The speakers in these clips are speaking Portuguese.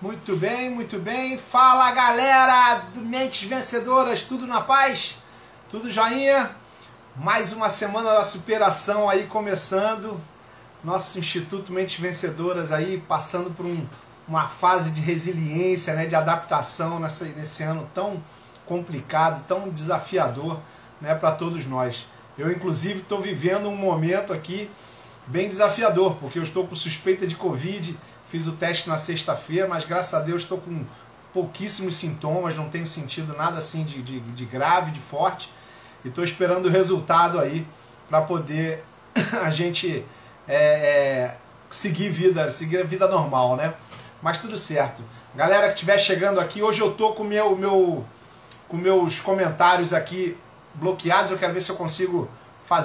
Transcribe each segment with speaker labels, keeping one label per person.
Speaker 1: Muito bem, muito bem. Fala galera do Mentes Vencedoras, tudo na paz? Tudo joinha? Mais uma semana da superação aí começando. Nosso Instituto Mentes Vencedoras aí passando por uma fase de resiliência, né, de adaptação nesse ano tão complicado, tão desafiador, né, para todos nós. Eu inclusive estou vivendo um momento aqui bem desafiador, porque eu estou com suspeita de Covid, fiz o teste na sexta-feira, mas graças a Deus estou com pouquíssimos sintomas, não tenho sentido nada assim de grave, de forte, e estou esperando o resultado aí para poder a gente seguir a vida normal, né? Mas tudo certo. Galera que estiver chegando aqui, hoje eu estou com meus comentários aqui bloqueados, eu quero ver se eu consigo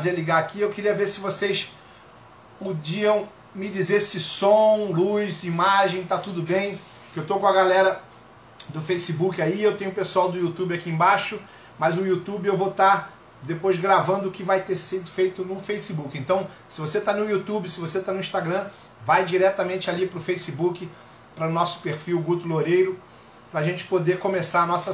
Speaker 1: ligar aqui. Eu queria ver se vocês podiam me dizer se som, luz, imagem, tá tudo bem. Que eu tô com a galera do Facebook aí, eu tenho o pessoal do YouTube aqui embaixo, mas o YouTube eu vou estar depois gravando o que vai ter sido feito no Facebook. Então, se você tá no YouTube, se você tá no Instagram, vai diretamente ali pro Facebook, para o nosso perfil Guto Loureiro, para a gente poder começar a nossa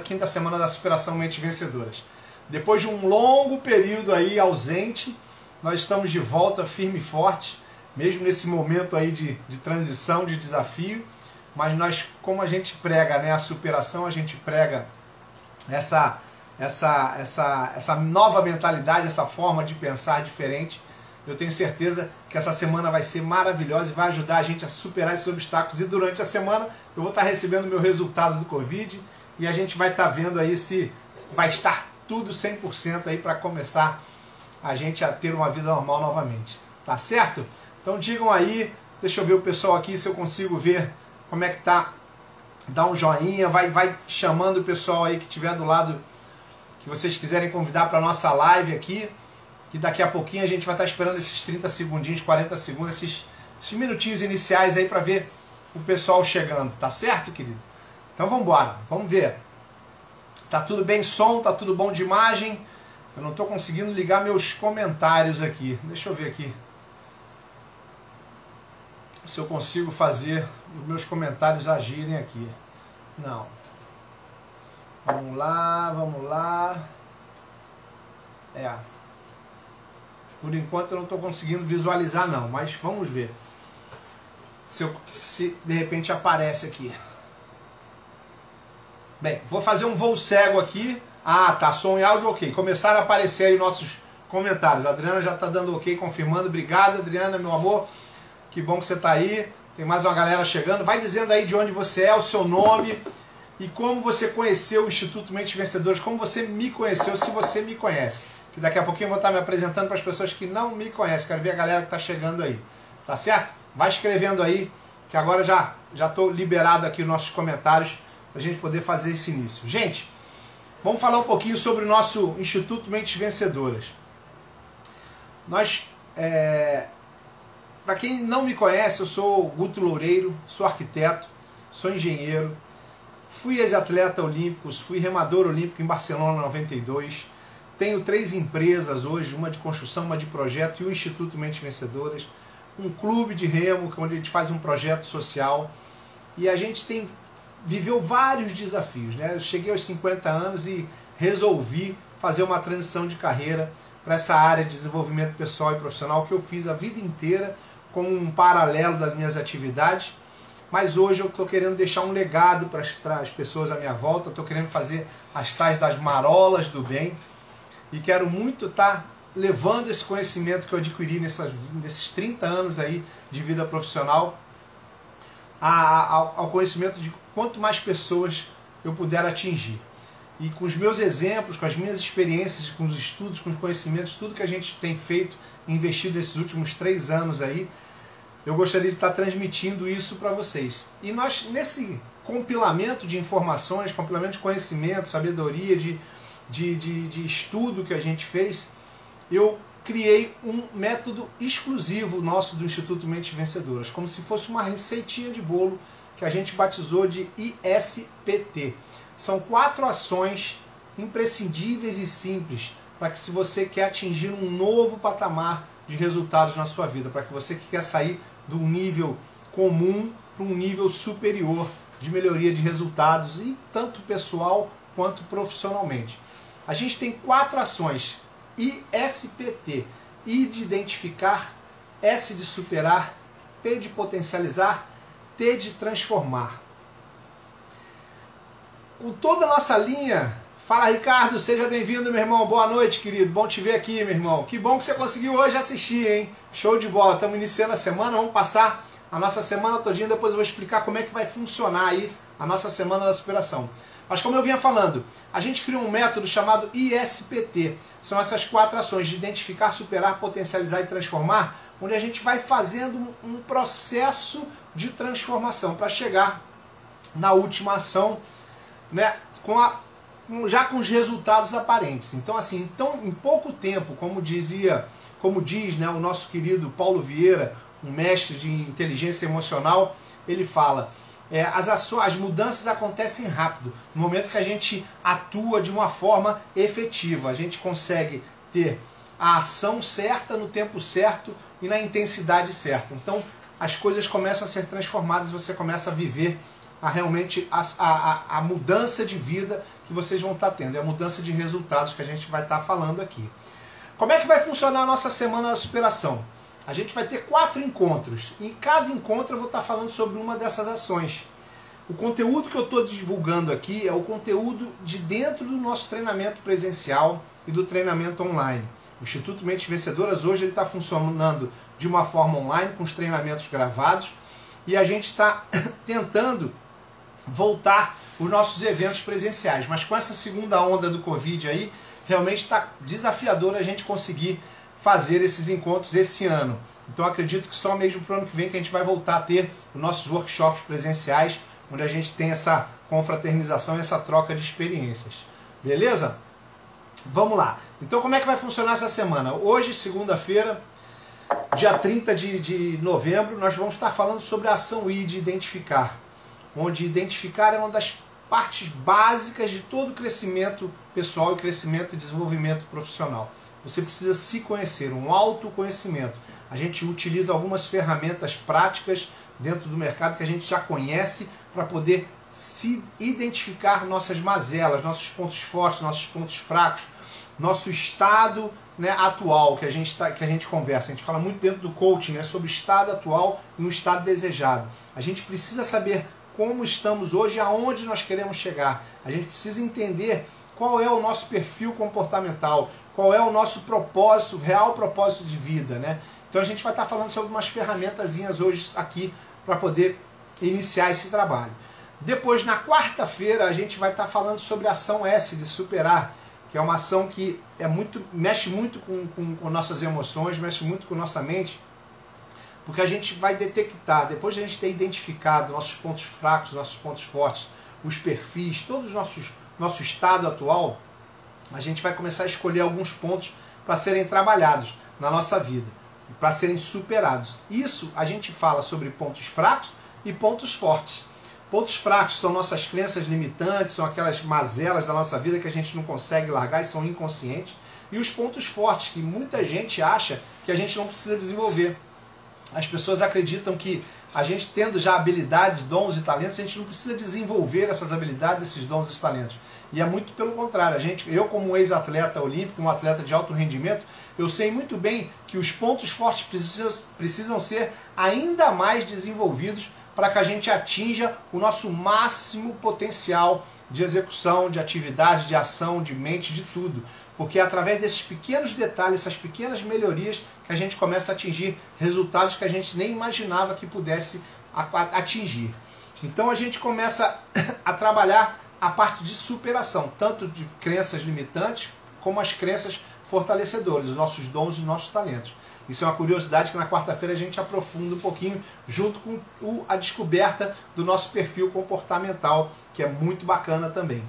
Speaker 1: quinta semana da Superação Mentes Vencedoras. Depois de um longo período aí ausente, nós estamos de volta firme e forte, mesmo nesse momento aí de transição, de desafio, mas nós, como a gente prega, né, a superação, a gente prega essa nova mentalidade, essa forma de pensar diferente. Eu tenho certeza que essa semana vai ser maravilhosa e vai ajudar a gente a superar esses obstáculos. E durante a semana eu vou estar recebendo o meu resultado do Covid e a gente vai estar vendo aí se vai estar tudo 100% aí para começar a gente a ter uma vida normal novamente. Tá certo? Então digam aí, deixa eu ver o pessoal aqui se eu consigo ver como é que tá. Dá um joinha, vai chamando o pessoal aí que estiver do lado, que vocês quiserem convidar para a nossa live aqui. E daqui a pouquinho a gente vai estar esperando esses 30 segundinhos, 40 segundos, esses minutinhos iniciais aí para ver o pessoal chegando, tá certo, querido? Então vamos embora, vamos ver. Tá tudo bem som, tá tudo bom de imagem? Eu não estou conseguindo ligar meus comentários aqui. Deixa eu ver aqui se eu consigo fazer os meus comentários agirem aqui. Não. Vamos lá. Por enquanto eu não estou conseguindo visualizar não, mas vamos ver se de repente aparece aqui. Bem, vou fazer um voo cego aqui. Ah, tá, som e áudio ok. Começaram a aparecer aí nossos comentários. A Adriana já está dando ok, confirmando. Obrigado, Adriana, meu amor. Que bom que você está aí. Tem mais uma galera chegando. Vai dizendo aí de onde você é, o seu nome e como você conheceu o Instituto Mentes Vencedoras, como você me conheceu, se você me conhece. Que daqui a pouquinho eu vou estar me apresentando para as pessoas que não me conhecem. Quero ver a galera que está chegando aí. Tá certo? Vai escrevendo aí, que agora já estou liberado aqui os nossos comentários para a gente poder fazer esse início. Gente, vamos falar um pouquinho sobre o nosso Instituto Mentes Vencedoras. Para quem não me conhece, eu sou Guto Loureiro, sou arquiteto, sou engenheiro, fui ex-atleta olímpico, fui remador olímpico em Barcelona 92, tenho 3 empresas hoje, uma de construção, uma de projeto e o Instituto Mentes Vencedoras, um clube de remo, onde a gente faz um projeto social e a gente viveu vários desafios, né? Eu cheguei aos 50 anos e resolvi fazer uma transição de carreira para essa área de desenvolvimento pessoal e profissional que eu fiz a vida inteira como um paralelo das minhas atividades, mas hoje eu estou querendo deixar um legado para as pessoas à minha volta, estou querendo fazer as tais das marolas do bem e quero muito estar levando esse conhecimento que eu adquiri nesses 30 anos aí de vida profissional ao conhecimento de quanto mais pessoas eu puder atingir. E com os meus exemplos, com as minhas experiências, com os estudos, com os conhecimentos, tudo que a gente tem feito, investido nesses últimos 3 anos aí, eu gostaria de estar transmitindo isso para vocês. E nós, nesse compilamento de informações, compilamento de conhecimento, sabedoria, de estudo que a gente fez, eu criei um método exclusivo nosso do Instituto Mentes Vencedoras, como se fosse uma receitinha de bolo que a gente batizou de ISPT. São 4 ações imprescindíveis e simples para que, se você quer atingir um novo patamar de resultados na sua vida, para que você que quer sair do nível comum para um nível superior de melhoria de resultados, e tanto pessoal quanto profissionalmente. A gente tem 4 ações: ISPT, I de identificar, S de superar, P de potencializar, T de transformar. Com toda a nossa linha. Fala, Ricardo, seja bem-vindo, meu irmão. Boa noite, querido. Bom te ver aqui, meu irmão. Que bom que você conseguiu hoje assistir, hein? Show de bola. Estamos iniciando a semana, vamos passar a nossa semana todinha, depois eu vou explicar como é que vai funcionar aí a nossa semana da superação. Mas como eu vinha falando, a gente criou um método chamado ISPT. São essas 4 ações de identificar, superar, potencializar e transformar, onde a gente vai fazendo um processo de transformação para chegar na última ação, né, já com os resultados aparentes. Então, assim, em pouco tempo, como diz, né, o nosso querido Paulo Vieira, um mestre de inteligência emocional, ele fala, as mudanças acontecem rápido. No momento que a gente atua de uma forma efetiva, a gente consegue ter a ação certa, no tempo certo e na intensidade certa. Então, as coisas começam a ser transformadas, você começa a viver realmente a mudança de vida que vocês vão estar tendo, é a mudança de resultados que a gente vai estar falando aqui. Como é que vai funcionar a nossa semana da superação? A gente vai ter 4 encontros, e em cada encontro eu vou estar falando sobre uma dessas ações. O conteúdo que eu estou divulgando aqui é o conteúdo de dentro do nosso treinamento presencial e do treinamento online. O Instituto Mentes Vencedoras hoje está funcionando de uma forma online, com os treinamentos gravados, e a gente está tentando voltar os nossos eventos presenciais, mas com essa segunda onda do Covid aí, realmente está desafiador a gente conseguir fazer esses encontros esse ano. Então acredito que só mesmo para o ano que vem que a gente vai voltar a ter os nossos workshops presenciais, onde a gente tem essa confraternização e essa troca de experiências. Beleza? Vamos lá. Então como é que vai funcionar essa semana? Hoje, segunda-feira, dia 30 de novembro, nós vamos estar falando sobre a ação I de identificar, onde identificar é uma das partes básicas de todo crescimento pessoal e crescimento e desenvolvimento profissional. Você precisa se conhecer, um autoconhecimento. A gente utiliza algumas ferramentas práticas dentro do mercado que a gente já conhece para poder se identificar nossas mazelas, nossos pontos fortes, nossos pontos fracos, nosso estado, né, atual que a gente conversa. A gente fala muito dentro do coaching, né, sobre o estado atual e um estado desejado. A gente precisa saber como estamos hoje e aonde nós queremos chegar. A gente precisa entender qual é o nosso perfil comportamental, qual é o nosso propósito, real propósito de vida, né? Então a gente vai estar falando sobre umas ferramentazinhas hoje aqui para poder iniciar esse trabalho. Depois, na quarta-feira, a gente vai estar falando sobre a ação S de superar, que é uma ação que mexe muito com nossas emoções, mexe muito com nossa mente, porque a gente vai detectar, depois de a gente ter identificado nossos pontos fracos, nossos pontos fortes, os perfis, todos os nosso estado atual, a gente vai começar a escolher alguns pontos para serem trabalhados na nossa vida, para serem superados. Isso a gente fala sobre pontos fracos e pontos fortes. Pontos fracos são nossas crenças limitantes, são aquelas mazelas da nossa vida que a gente não consegue largar e são inconscientes. E os pontos fortes, que muita gente acha que a gente não precisa desenvolver. As pessoas acreditam que a gente tendo já habilidades, dons e talentos, a gente não precisa desenvolver essas habilidades, esses dons e esses talentos. E é muito pelo contrário. Eu como ex-atleta olímpico, um atleta de alto rendimento, eu sei muito bem que os pontos fortes precisam ser ainda mais desenvolvidos para que a gente atinja o nosso máximo potencial de execução, de atividade, de ação, de mente, de tudo. Porque é através desses pequenos detalhes, essas pequenas melhorias, que a gente começa a atingir resultados que a gente nem imaginava que pudesse atingir. Então a gente começa a trabalhar a parte de superação, tanto de crenças limitantes, como as crenças fortalecedoras, os nossos dons e os nossos talentos. Isso é uma curiosidade que na quarta-feira a gente aprofunda um pouquinho, junto com a descoberta do nosso perfil comportamental, que é muito bacana também.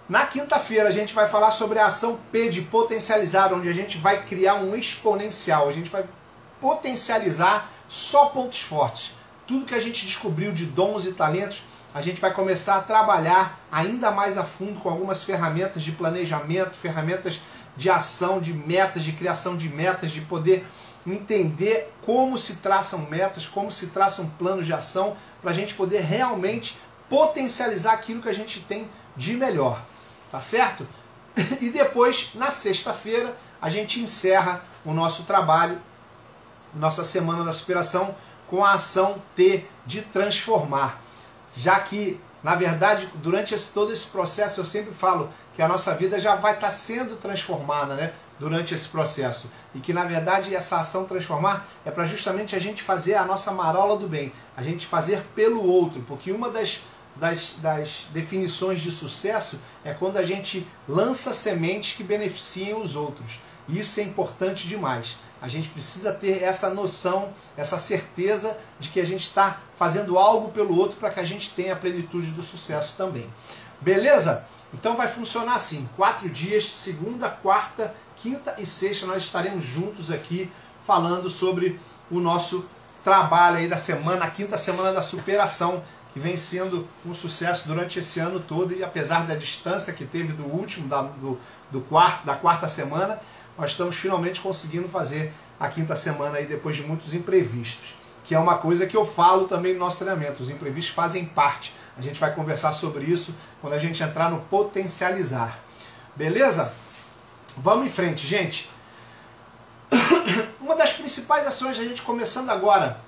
Speaker 1: Na quinta-feira a gente vai falar sobre a ação P de potencializar, onde a gente vai criar um exponencial, a gente vai potencializar só pontos fortes. Tudo que a gente descobriu de dons e talentos, a gente vai começar a trabalhar ainda mais a fundo com algumas ferramentas de planejamento, ferramentas de ação, de metas, de criação de metas, de poder entender como se traçam metas, como se traçam planos de ação, para a gente poder realmente potencializar aquilo que a gente tem de melhor, tá certo? E depois, na sexta-feira, a gente encerra o nosso trabalho, nossa Semana da Superação, com a ação T de transformar. Já que, na verdade, durante todo esse processo, eu sempre falo que a nossa vida já vai estar sendo transformada, né, durante esse processo. E que, na verdade, essa ação transformar é para justamente a gente fazer a nossa marola do bem, a gente fazer pelo outro, porque uma das definições de sucesso é quando a gente lança sementes que beneficiam os outros. E isso é importante demais. A gente precisa ter essa noção, essa certeza de que a gente está fazendo algo pelo outro para que a gente tenha a plenitude do sucesso também. Beleza? Então vai funcionar assim, 4 dias, segunda, quarta, quinta e sexta, nós estaremos juntos aqui falando sobre o nosso trabalho aí da semana, a quinta semana da superação, que vem sendo um sucesso durante esse ano todo, e apesar da distância que teve do último, da quarta semana, nós estamos finalmente conseguindo fazer a quinta semana aí depois de muitos imprevistos, que é uma coisa que eu falo também no nosso treinamento, os imprevistos fazem parte. A gente vai conversar sobre isso quando a gente entrar no potencializar. Beleza? Vamos em frente, gente. Uma das principais ações da gente começando agora,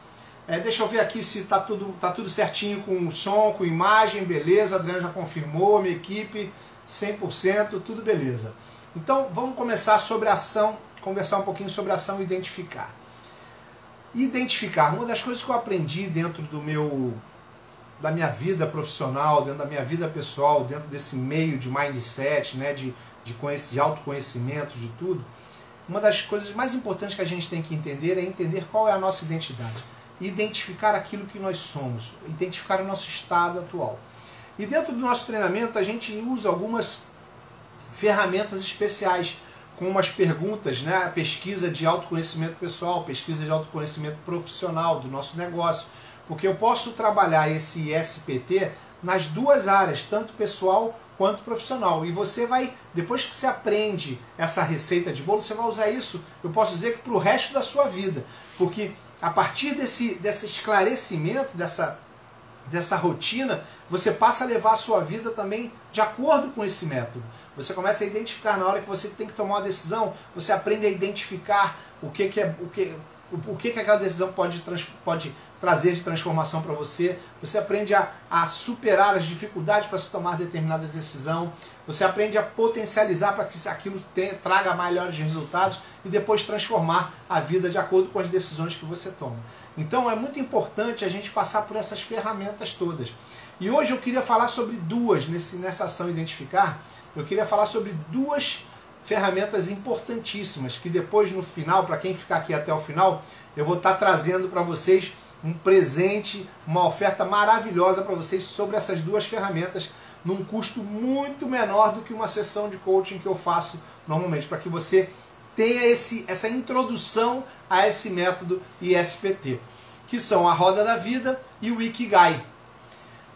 Speaker 1: deixa eu ver aqui se tá tudo certinho com o som, com imagem, beleza, Adriano já confirmou, minha equipe, 100%, tudo beleza. Então vamos começar sobre a ação, conversar um pouquinho sobre a ação identificar. Identificar, uma das coisas que eu aprendi dentro da minha vida profissional, dentro da minha vida pessoal, dentro desse meio de mindset, né, de autoconhecimento, de tudo, uma das coisas mais importantes que a gente tem que entender é entender qual é a nossa identidade. Identificar aquilo que nós somos, identificar o nosso estado atual. E dentro do nosso treinamento a gente usa algumas ferramentas especiais, com umas perguntas, né, a pesquisa de autoconhecimento pessoal, pesquisa de autoconhecimento profissional do nosso negócio, porque eu posso trabalhar esse SPT nas duas áreas, tanto pessoal quanto profissional. E você vai, depois que você aprende essa receita de bolo, você vai usar isso, eu posso dizer que para o resto da sua vida, porque a partir desse esclarecimento, dessa rotina, você passa a levar a sua vida também de acordo com esse método. Você começa a identificar na hora que você tem que tomar uma decisão, você aprende a identificar o que aquela decisão pode trazer de transformação para você. Você aprende a superar as dificuldades para se tomar determinada decisão. Você aprende a potencializar para que aquilo traga melhores resultados e depois transformar a vida de acordo com as decisões que você toma. Então é muito importante a gente passar por essas ferramentas todas. E hoje eu queria falar sobre duas, nessa ação identificar, eu queria falar sobre duas ferramentas importantíssimas, que depois no final, para quem ficar aqui até o final, eu vou estar trazendo para vocês um presente, uma oferta maravilhosa para vocês sobre essas duas ferramentas, num custo muito menor do que uma sessão de coaching que eu faço normalmente, para que você tenha essa introdução a esse método ISPT, que são a Roda da Vida e o Ikigai.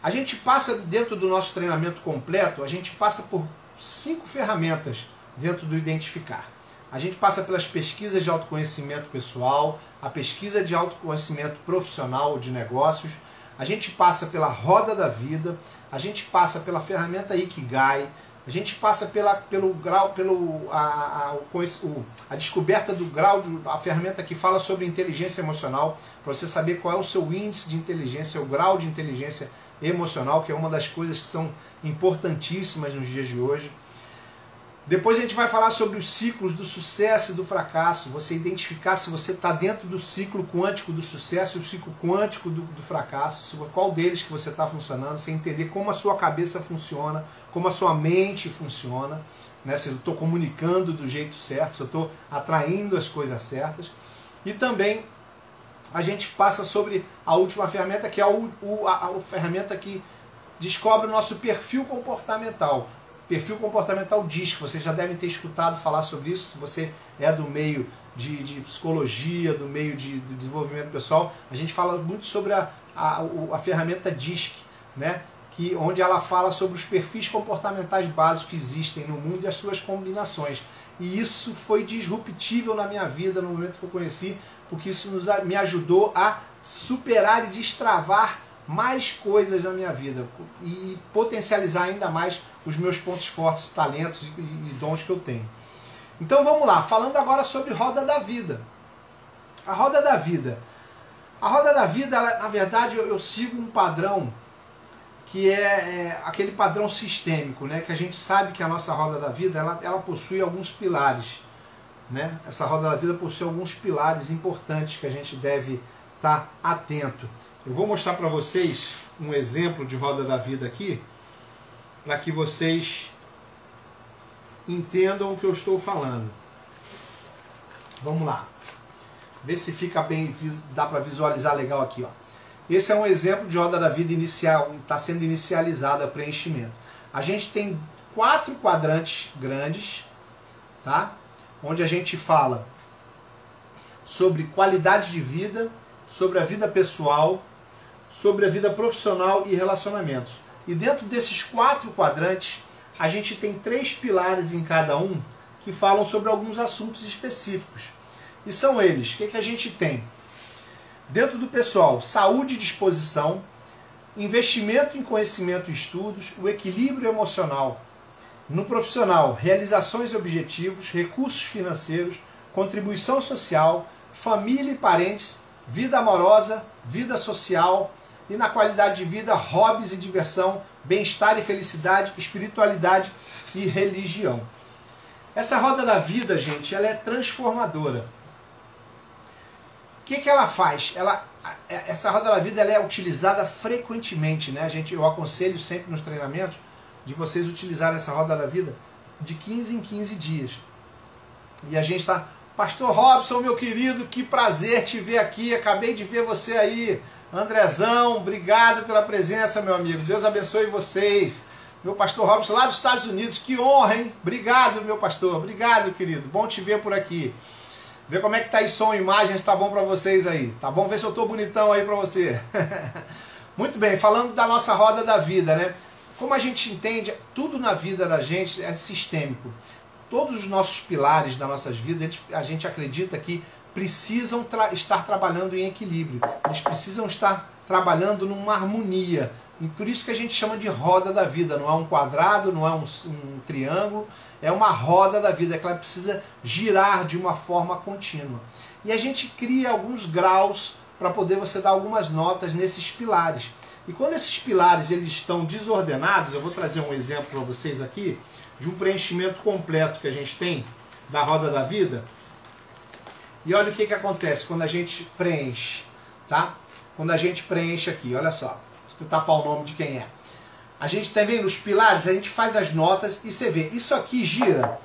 Speaker 1: A gente passa, dentro do nosso treinamento completo, a gente passa por 5 ferramentas dentro do Identificar. A gente passa pelas pesquisas de autoconhecimento pessoal, a pesquisa de autoconhecimento profissional de negócios, a gente passa pela Roda da Vida, a gente passa pela ferramenta Ikigai, a gente passa a descoberta do grau, a ferramenta que fala sobre inteligência emocional, para você saber qual é o seu índice de inteligência, o grau de inteligência emocional, que é uma das coisas que são importantíssimas nos dias de hoje. Depois a gente vai falar sobre os ciclos do sucesso e do fracasso, você identificar se você está dentro do ciclo quântico do sucesso e o ciclo quântico do fracasso, qual deles que você está funcionando, você entender como a sua cabeça funciona, como a sua mente funciona, né? Se eu estou comunicando do jeito certo, se eu estou atraindo as coisas certas. E também a gente passa sobre a última ferramenta, que é a ferramenta que descobre o nosso perfil comportamental. Perfil comportamental DISC, vocês já devem ter escutado falar sobre isso, se você é do meio de psicologia, do meio de desenvolvimento pessoal, a gente fala muito sobre a ferramenta DISC, né? Onde ela fala sobre os perfis comportamentais básicos que existem no mundo e as suas combinações. E isso foi disruptível na minha vida no momento que eu conheci, porque isso me ajudou a superar e destravar mais coisas na minha vida e potencializar ainda mais os meus pontos fortes, talentos e dons que eu tenho. Então vamos lá, falando agora sobre roda da vida. A roda da vida. A roda da vida, ela, na verdade, eu sigo um padrão que é aquele padrão sistêmico, né? Que a gente sabe que a nossa roda da vida, ela possui alguns pilares, né? Essa roda da vida possui alguns pilares importantes que a gente deve estar atento. Eu vou mostrar para vocês um exemplo de roda da vida aqui, para que vocês entendam o que eu estou falando. Vamos lá. Ver se fica bem, dá para visualizar legal aqui, ó. Esse é um exemplo de roda da vida inicial, está sendo inicializado a preenchimento. A gente tem 4 quadrantes grandes, tá? Onde a gente fala sobre qualidade de vida, sobre a vida pessoal, sobre a vida profissional e relacionamentos. E dentro desses 4 quadrantes, a gente tem 3 pilares em cada um que falam sobre alguns assuntos específicos. E são eles, o que a gente tem? Dentro do pessoal, saúde e disposição, investimento em conhecimento e estudos, o equilíbrio emocional. No profissional, realizações e objetivos, recursos financeiros, contribuição social, família e parentes, vida amorosa, vida social e na qualidade de vida, hobbies e diversão, bem-estar e felicidade, espiritualidade e religião. Essa roda da vida, gente, ela é transformadora. O que ela faz? Essa roda da vida ela é utilizada frequentemente, né? Eu aconselho sempre nos treinamentos de vocês utilizarem essa roda da vida de 15 em 15 dias. E a gente está... Pastor Robson, meu querido, que prazer te ver aqui. Acabei de ver você aí. Andrezão, obrigado pela presença, meu amigo. Deus abençoe vocês. Meu pastor Robson lá dos Estados Unidos. Que honra, hein? Obrigado, meu pastor. Obrigado, querido. Bom te ver por aqui. Vê como é que tá aí som e imagem, se tá bom para vocês aí. Tá bom? Vê se eu tô bonitão aí para você. Muito bem, falando da nossa roda da vida, né? Como a gente entende, tudo na vida da gente é sistêmico. Todos os nossos pilares das nossas vidas, a gente acredita que precisam estar trabalhando em equilíbrio. Eles precisam estar trabalhando numa harmonia. E por isso que a gente chama de roda da vida. Não é um quadrado, não é um triângulo. É uma roda da vida, que ela precisa girar de uma forma contínua. E a gente cria alguns graus para poder você dar algumas notas nesses pilares. E quando esses pilares eles estão desordenados, eu vou trazer um exemplo para vocês aqui, de um preenchimento completo que a gente tem da roda da vida. E olha o que acontece quando a gente preenche, tá? Quando a gente preenche aqui, olha só, se tu tapar o nome de quem é. A gente tá vendo os pilares, a gente faz as notas e você vê, isso aqui gira,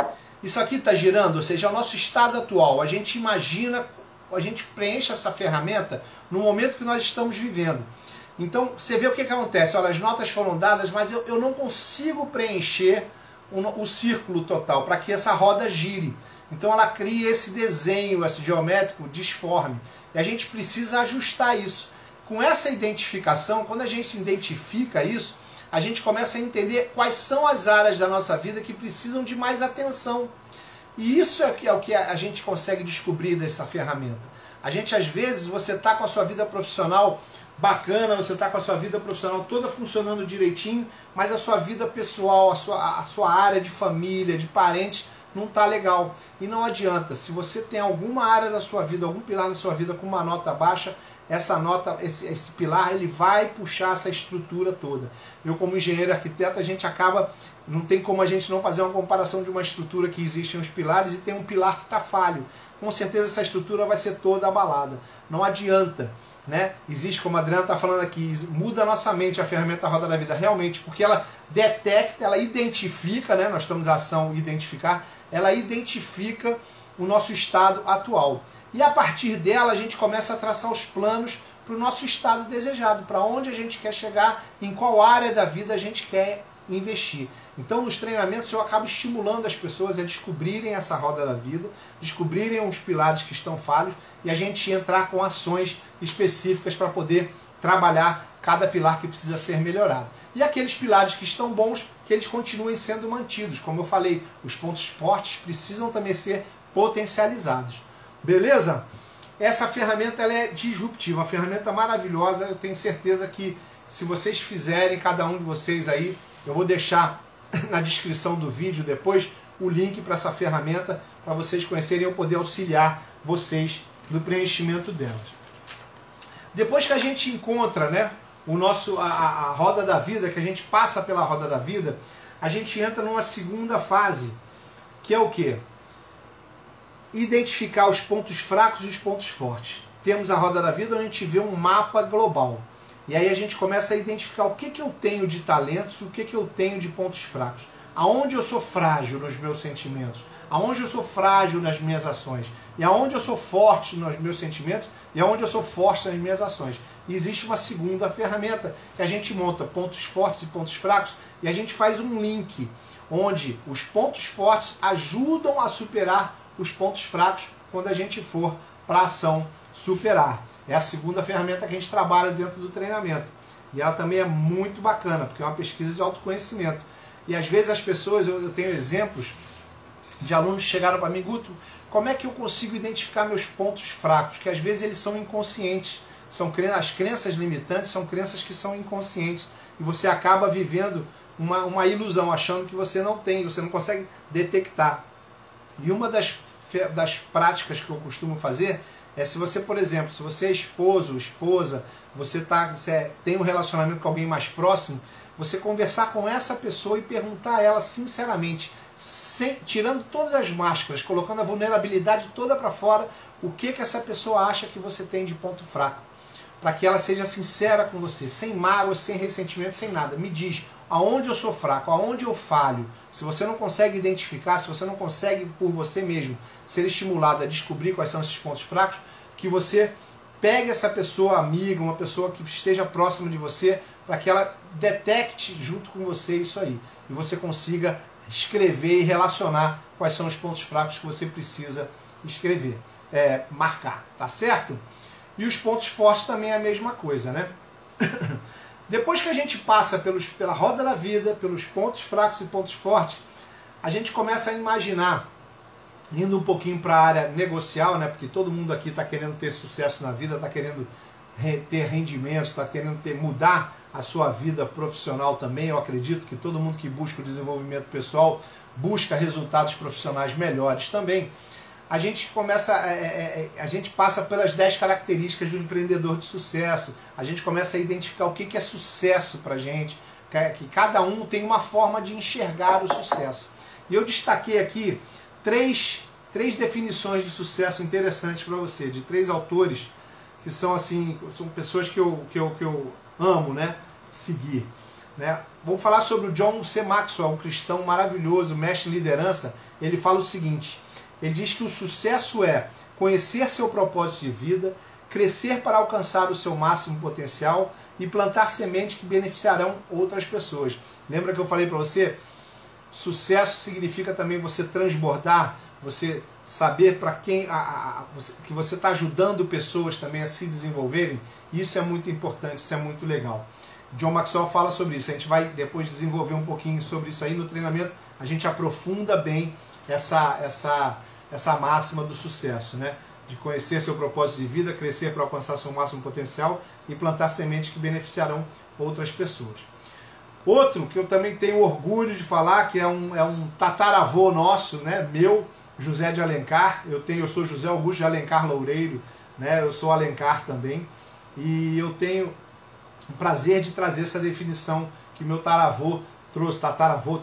Speaker 1: isso aqui está girando, ou seja, é o nosso estado atual. A gente imagina, a gente preenche essa ferramenta no momento que nós estamos vivendo. Então, você vê o que acontece, olha, as notas foram dadas, mas eu não consigo preencher o círculo total para que essa roda gire. Então ela cria esse desenho, esse geométrico disforme. E a gente precisa ajustar isso. Com essa identificação, quando a gente identifica isso, a gente começa a entender quais são as áreas da nossa vida que precisam de mais atenção. E isso é o que a gente consegue descobrir dessa ferramenta. A gente, às vezes, você está com a sua vida profissional bacana, você está com a sua vida profissional toda funcionando direitinho, mas a sua vida pessoal, a sua área de família, de parentes, não está legal. E não adianta, se você tem alguma área da sua vida, algum pilar da sua vida com uma nota baixa, essa nota, esse pilar, ele vai puxar essa estrutura toda. Eu, como engenheiro arquiteto, a gente acaba, não tem como a gente não fazer uma comparação de uma estrutura que existem os pilares e tem um pilar que está falho. Com certeza essa estrutura vai ser toda abalada. Não adianta, né? Existe, como a Adriana está falando aqui, muda a nossa mente a ferramenta Roda da Vida, realmente, porque ela detecta, ela identifica, né? Nós estamos em ação identificar, ela identifica o nosso estado atual. E a partir dela a gente começa a traçar os planos para o nosso estado desejado, para onde a gente quer chegar, em qual área da vida a gente quer investir. Então nos treinamentos eu acabo estimulando as pessoas a descobrirem essa roda da vida, descobrirem os pilares que estão falhos e a gente entrar com ações específicas para poder trabalhar cada pilar que precisa ser melhorado. E aqueles pilares que estão bons, que eles continuem sendo mantidos. Como eu falei, os pontos fortes precisam também ser potencializados. Beleza? Essa ferramenta ela é disruptiva, uma ferramenta maravilhosa. Eu tenho certeza que se vocês fizerem, cada um de vocês aí, eu vou deixar na descrição do vídeo depois o link para essa ferramenta, para vocês conhecerem e eu poder auxiliar vocês no preenchimento delas. Depois que a gente encontra, né, a roda da vida, que a gente passa pela roda da vida, a gente entra numa segunda fase, que é o quê? Identificar os pontos fracos e os pontos fortes. Temos a roda da vida onde a gente vê um mapa global. E aí a gente começa a identificar o que eu tenho de talentos, o que eu tenho de pontos fracos. Aonde eu sou frágil nos meus sentimentos, aonde eu sou frágil nas minhas ações, e aonde eu sou forte nos meus sentimentos, e aonde eu sou forte nas minhas ações. E existe uma segunda ferramenta, que a gente monta pontos fortes e pontos fracos, e a gente faz um link, onde os pontos fortes ajudam a superar os pontos fracos quando a gente for para a ação superar. É a segunda ferramenta que a gente trabalha dentro do treinamento. E ela também é muito bacana, porque é uma pesquisa de autoconhecimento. E às vezes as pessoas, eu tenho exemplos de alunos que chegaram para mim, Guto, como é que eu consigo identificar meus pontos fracos? Que às vezes eles são inconscientes. As crenças limitantes são crenças que são inconscientes. E você acaba vivendo uma ilusão, achando que você não tem, você não consegue detectar. E uma das práticas que eu costumo fazer é se você, por exemplo, se você é esposo ou esposa, você tem um relacionamento com alguém mais próximo, você conversar com essa pessoa e perguntar a ela sinceramente, tirando todas as máscaras, colocando a vulnerabilidade toda para fora, o que essa pessoa acha que você tem de ponto fraco. Para que ela seja sincera com você, sem mágoas, sem ressentimento, sem nada. Me diz aonde eu sou fraco, aonde eu falho. Se você não consegue identificar, se você não consegue por você mesmo ser estimulado a descobrir quais são esses pontos fracos, que você pegue essa pessoa amiga, uma pessoa que esteja próxima de você, para que ela detecte junto com você isso aí. E você consiga escrever e relacionar quais são os pontos fracos que você precisa escrever, marcar, tá certo? E os pontos fortes também é a mesma coisa, né? Depois que a gente passa pela roda da vida, pelos pontos fracos e pontos fortes, a gente começa a imaginar, indo um pouquinho para a área negocial, né? Porque todo mundo aqui está querendo ter sucesso na vida, está querendo ter rendimentos, está querendo mudar a sua vida profissional também. Eu acredito que todo mundo que busca o desenvolvimento pessoal busca resultados profissionais melhores também. A gente a gente passa pelas 10 características do empreendedor de sucesso. A gente começa a identificar o que é sucesso para a gente, que cada um tem uma forma de enxergar o sucesso. E eu destaquei aqui três definições de sucesso interessantes para você, de 3 autores que são assim, são pessoas que eu amo, né, seguir, né? Vamos falar sobre o John C. Maxwell, um cristão maravilhoso, mestre em liderança. Ele fala o seguinte: ele diz que o sucesso é conhecer seu propósito de vida, crescer para alcançar o seu máximo potencial e plantar sementes que beneficiarão outras pessoas. Lembra que eu falei para você? Sucesso significa também você transbordar, você saber para quem que você está ajudando pessoas também a se desenvolverem. Isso é muito importante, isso é muito legal. John Maxwell fala sobre isso. A gente vai depois desenvolver um pouquinho sobre isso aí no treinamento. A gente aprofunda bem essa máxima do sucesso, né? De conhecer seu propósito de vida, crescer para alcançar seu máximo potencial e plantar sementes que beneficiarão outras pessoas. Outro que eu também tenho orgulho de falar, que é um tataravô nosso, né? Meu, José de Alencar. Eu sou José Augusto de Alencar Loureiro, né? Eu sou Alencar também. E eu tenho o prazer de trazer essa definição que meu taravô trouxe, tataravô,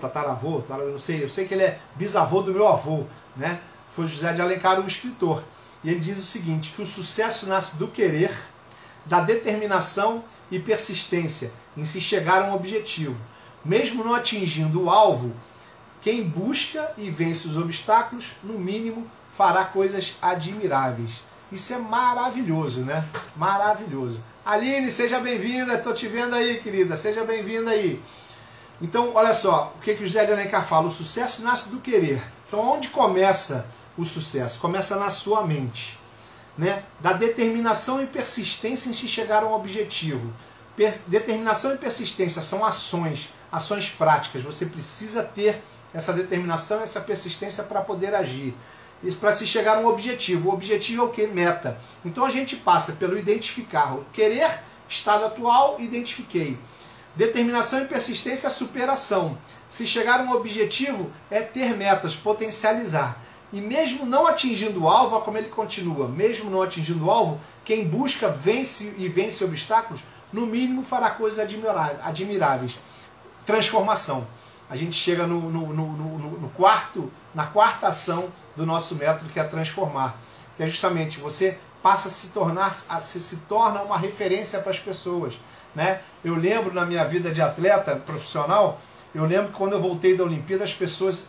Speaker 1: não sei, eu sei que ele é bisavô do meu avô, né? Foi José de Alencar, um escritor. E ele diz o seguinte, que o sucesso nasce do querer, da determinação e persistência em se chegar a um objetivo. Mesmo não atingindo o alvo, quem busca e vence os obstáculos, no mínimo, fará coisas admiráveis. Isso é maravilhoso, né? Maravilhoso. Aline, seja bem-vinda, estou te vendo aí, querida, seja bem-vinda aí. Então, olha só, o que o José de Alencar fala? O sucesso nasce do querer. Então, onde começa o sucesso? Começa na sua mente, né? Da determinação e persistência em se chegar a um objetivo. Determinação e persistência são ações práticas. Você precisa ter essa determinação, essa persistência para poder agir. para se chegar a um objetivo. O objetivo é o quê? Meta. Então a gente passa pelo identificar, o querer, estado atual, identifiquei. Determinação e persistência, superação. Se chegar a um objetivo, é ter metas, potencializar. E mesmo não atingindo o alvo, olha como ele continua, mesmo não atingindo o alvo, quem busca vence e vence obstáculos, no mínimo fará coisas admiráveis. Transformação. A gente chega na quarta ação do nosso método, que é transformar. Que é justamente você passa a se torna uma referência para as pessoas. Né? Eu lembro na minha vida de atleta profissional, eu lembro que quando eu voltei da Olimpíada, as pessoas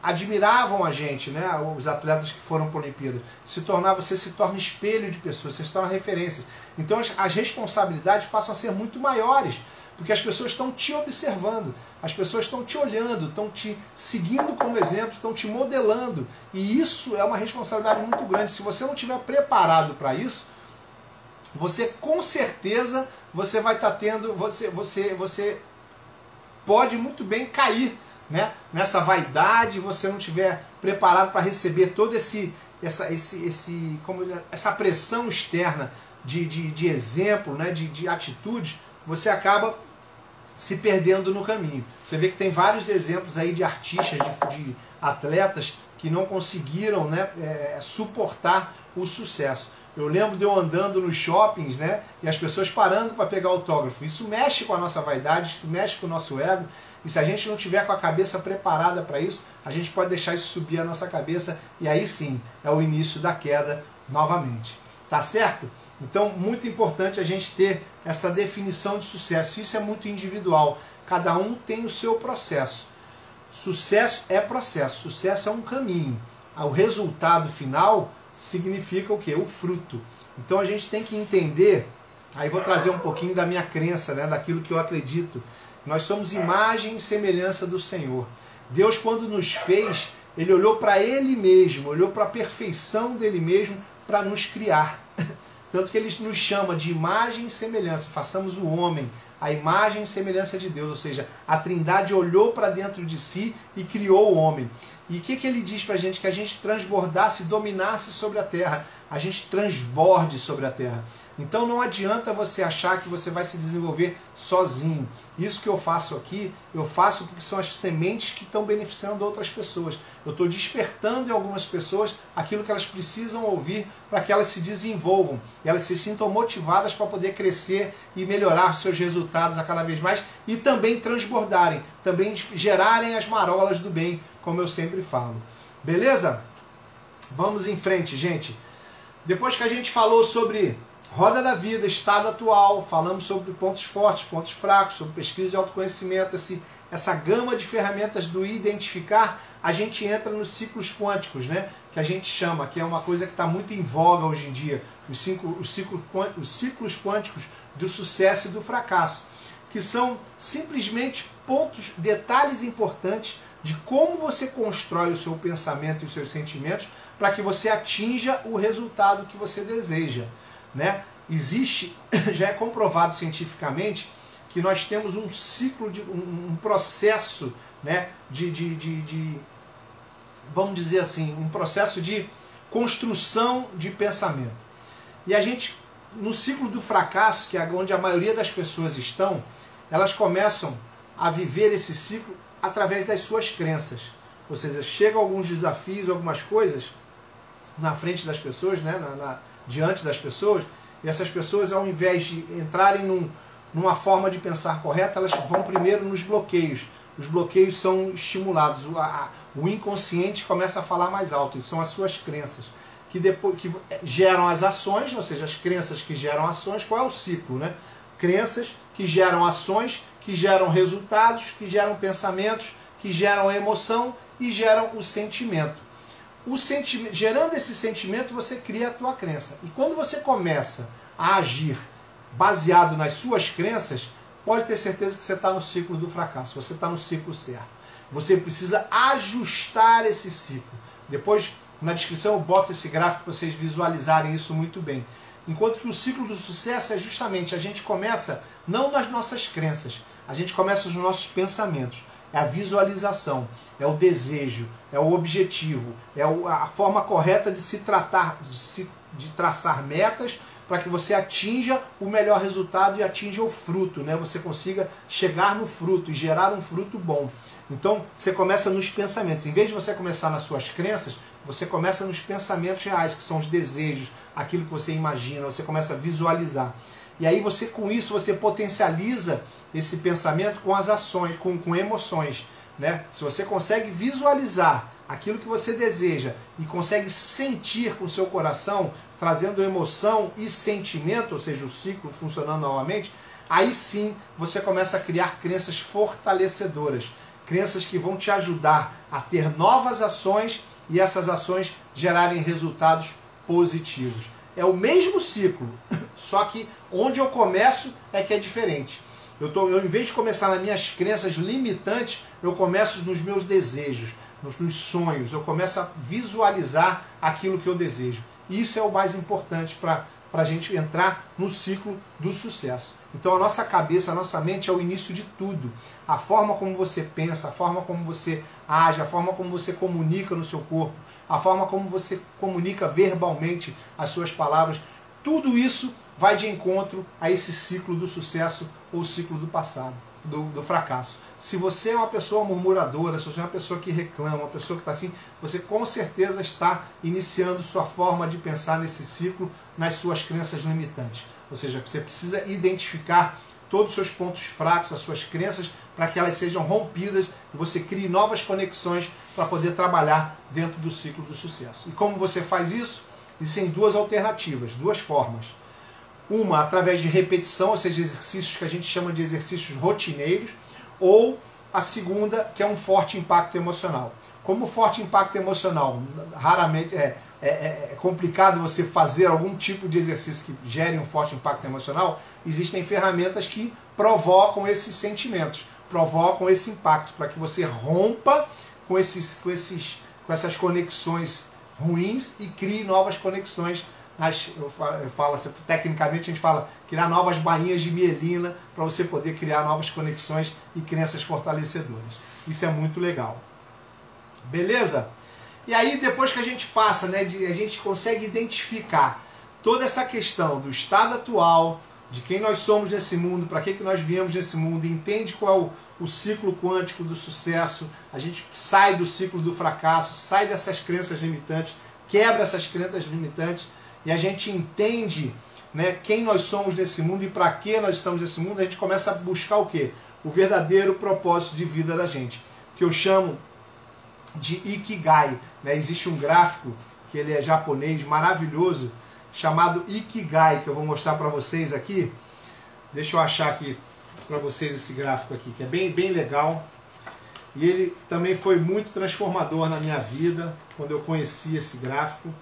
Speaker 1: admiravam a gente, né? Os atletas que foram para a Olimpíada. Você se torna espelho de pessoas, você se torna referência. Então as responsabilidades passam a ser muito maiores, porque as pessoas estão te observando, as pessoas estão te olhando, estão te seguindo como exemplo, estão te modelando. E isso é uma responsabilidade muito grande. Se você não estiver preparado para isso, você com certeza você vai estar tendo, você pode muito bem cair, né, nessa vaidade, você não estiver preparado para receber todo essa pressão externa de exemplo, né, de atitude, você acaba se perdendo no caminho. Você vê que tem vários exemplos aí de artistas, de atletas que não conseguiram, né, suportar o sucesso. Eu lembro de eu andando nos shoppings, né, e as pessoas parando para pegar autógrafo. Isso mexe com a nossa vaidade, isso mexe com o nosso ego. E se a gente não tiver com a cabeça preparada para isso, a gente pode deixar isso subir a nossa cabeça e aí sim é o início da queda novamente. Tá certo? Então, muito importante a gente ter essa definição de sucesso. Isso é muito individual. Cada um tem o seu processo. Sucesso é processo. Sucesso é um caminho. O resultado final significa o quê? O fruto. Então a gente tem que entender, aí vou trazer um pouquinho da minha crença, né, daquilo que eu acredito. Nós somos imagem e semelhança do Senhor. Deus, quando nos fez, Ele olhou para Ele mesmo, olhou para a perfeição dEle mesmo para nos criar. Tanto que Ele nos chama de imagem e semelhança. Façamos o homem, a imagem e semelhança de Deus. Ou seja, a Trindade olhou para dentro de si e criou o homem. E o que Ele diz para a gente? Que a gente transbordasse, dominasse sobre a terra. A gente transborde sobre a terra. Então não adianta você achar que você vai se desenvolver sozinho. Isso que eu faço aqui, eu faço porque são as sementes que estão beneficiando outras pessoas. Eu estou despertando em algumas pessoas aquilo que elas precisam ouvir para que elas se desenvolvam. E elas se sintam motivadas para poder crescer e melhorar seus resultados a cada vez mais. E também transbordarem, também gerarem as marolas do bem, como eu sempre falo. Beleza? Vamos em frente, gente. Depois que a gente falou sobre roda da vida, estado atual, falamos sobre pontos fortes, pontos fracos, sobre pesquisa de autoconhecimento, essa gama de ferramentas do identificar, a gente entra nos ciclos quânticos, né? Que a gente chama, que é uma coisa que está muito em voga hoje em dia, os ciclos quânticos do sucesso e do fracasso, que são simplesmente pontos, detalhes importantes de como você constrói o seu pensamento e os seus sentimentos para que você atinja o resultado que você deseja. Né? Existe, já é comprovado cientificamente, que nós temos um ciclo, um processo, né, vamos dizer assim, um processo de construção de pensamento. E a gente, no ciclo do fracasso, que é onde a maioria das pessoas estão, elas começam a viver esse ciclo através das suas crenças. Ou seja, chegam alguns desafios, algumas coisas na frente das pessoas, né, diante das pessoas, e essas pessoas, ao invés de entrarem numa forma de pensar correta, elas vão primeiro nos bloqueios. Os bloqueios são estimulados, o inconsciente começa a falar mais alto, e são as suas crenças, que geram as ações, ou seja, as crenças que geram ações. Qual é o ciclo, né? Crenças que geram ações, que geram resultados, que geram pensamentos, que geram a emoção e geram o sentimento. Gerando esse sentimento, você cria a tua crença. E quando você começa a agir baseado nas suas crenças, pode ter certeza que você está no ciclo do fracasso, você está no ciclo certo. Você precisa ajustar esse ciclo. Depois, na descrição, eu boto esse gráfico para vocês visualizarem isso muito bem. Enquanto que o ciclo do sucesso é justamente, a gente começa não nas nossas crenças, a gente começa nos nossos pensamentos. é a visualização, é o desejo, é o objetivo, é a forma correta de se tratar, de traçar metas para que você atinja o melhor resultado e atinja o fruto, né? Você consiga chegar no fruto e gerar um fruto bom. Então, você começa nos pensamentos. Em vez de você começar nas suas crenças, você começa nos pensamentos reais, que são os desejos, aquilo que você imagina, você começa a visualizar. E aí, você, com isso, você potencializa esse pensamento com as ações, com emoções, né? Se você consegue visualizar aquilo que você deseja e consegue sentir com o seu coração, trazendo emoção e sentimento, ou seja, o ciclo funcionando novamente, aí sim você começa a criar crenças fortalecedoras, crenças que vão te ajudar a ter novas ações e essas ações gerarem resultados positivos. É o mesmo ciclo, só que onde eu começo é que é diferente. Eu, em vez de começar nas minhas crenças limitantes, eu começo nos meus desejos, nos sonhos, eu começo a visualizar aquilo que eu desejo. Isso é o mais importante para a gente entrar no ciclo do sucesso. Então a nossa cabeça, a nossa mente é o início de tudo. A forma como você pensa, a forma como você age, a forma como você comunica no seu corpo, a forma como você comunica verbalmente as suas palavras, tudo isso vai de encontro a esse ciclo do sucesso ou ciclo do passado, do fracasso. Se você é uma pessoa murmuradora, se você é uma pessoa que reclama, uma pessoa que está assim, você com certeza está iniciando sua forma de pensar nesse ciclo nas suas crenças limitantes. Ou seja, você precisa identificar todos os seus pontos fracos, as suas crenças, para que elas sejam rompidas e você crie novas conexões para poder trabalhar dentro do ciclo do sucesso. E como você faz isso? Existem duas alternativas, duas formas. Uma, através de repetição, ou seja, exercícios que a gente chama de exercícios rotineiros, ou a segunda, que é um forte impacto emocional. Como forte impacto emocional, raramente é complicado você fazer algum tipo de exercício que gere um forte impacto emocional, existem ferramentas que provocam esses sentimentos, provocam esse impacto, para que você rompa com essas conexões ruins e crie novas conexões. Eu falo assim, tecnicamente a gente fala criar novas bainhas de mielina para você poder criar novas conexões e crenças fortalecedoras. Isso é muito legal. Beleza? E aí depois que a gente passa, né, a gente consegue identificar toda essa questão do estado atual, de quem nós somos nesse mundo, para que nós viemos nesse mundo, entende qual é o ciclo quântico do sucesso, a gente sai do ciclo do fracasso, sai dessas crenças limitantes, quebra essas crenças limitantes, e a gente entende, né, quem nós somos nesse mundo e para que nós estamos nesse mundo, a gente começa a buscar o quê? O verdadeiro propósito de vida da gente, que eu chamo de Ikigai. Né? Existe um gráfico, que ele é japonês, maravilhoso, chamado Ikigai, que eu vou mostrar para vocês aqui. Deixa eu achar aqui para vocês esse gráfico aqui, que é bem legal. E ele também foi muito transformador na minha vida, quando eu conheci esse gráfico.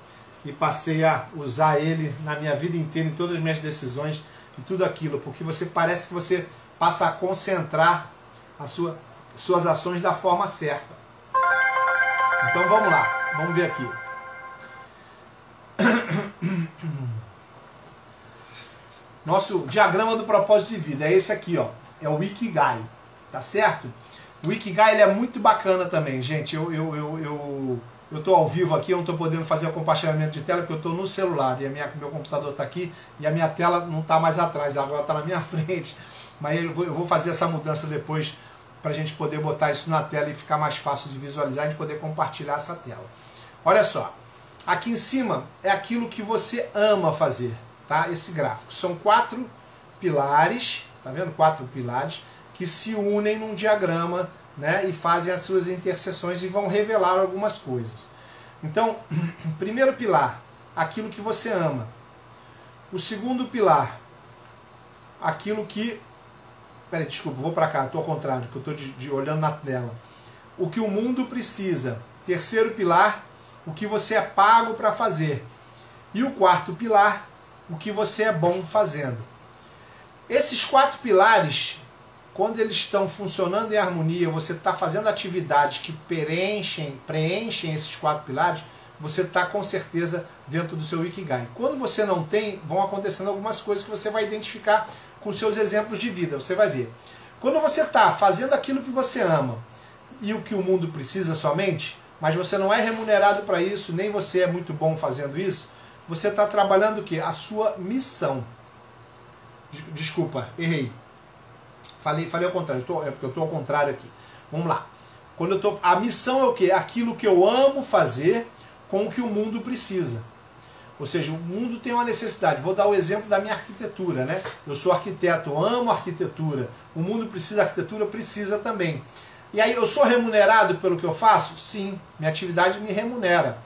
Speaker 1: E passei a usar ele na minha vida inteira, em todas as minhas decisões e tudo aquilo, porque parece que você passa a concentrar suas ações da forma certa. Então vamos lá, vamos ver aqui. Nosso diagrama do propósito de vida é esse aqui, ó, é o Ikigai, tá certo? O Ikigai ele é muito bacana também, gente. Eu estou ao vivo aqui, eu não estou podendo fazer o compartilhamento de tela porque eu estou no celular e meu computador está aqui e a minha tela não está mais atrás, agora está na minha frente. Mas eu vou fazer essa mudança depois para a gente poder botar isso na tela e ficar mais fácil de visualizar e a gente poder compartilhar essa tela. Olha só, aqui em cima é aquilo que você ama fazer, tá? Esse gráfico. São 4 pilares, tá vendo? 4 pilares que se unem num diagrama, né, e fazem as suas interseções e vão revelar algumas coisas. Então, primeiro pilar, aquilo que você ama. O segundo pilar, aquilo que... Peraí, desculpa, vou para cá, estou ao contrário, que eu estou olhando na tela. O que o mundo precisa. Terceiro pilar, o que você é pago para fazer. E o quarto pilar, o que você é bom fazendo. Esses 4 pilares, quando eles estão funcionando em harmonia, você está fazendo atividades que preenchem esses 4 pilares, você está com certeza dentro do seu Ikigai. Quando você não tem, vão acontecendo algumas coisas que você vai identificar com seus exemplos de vida, você vai ver. Quando você está fazendo aquilo que você ama, e o que o mundo precisa somente, mas você não é remunerado para isso, nem você é muito bom fazendo isso, você está trabalhando o quê? A sua missão. Desculpa, errei. Falei ao contrário, é porque eu estou ao contrário aqui. Vamos lá. A missão é o quê? Aquilo que eu amo fazer com o que o mundo precisa. Ou seja, o mundo tem uma necessidade. Vou dar o exemplo da minha arquitetura, né? Eu sou arquiteto, amo arquitetura. O mundo precisa da arquitetura, precisa também. E aí, eu sou remunerado pelo que eu faço? Sim, minha atividade me remunera.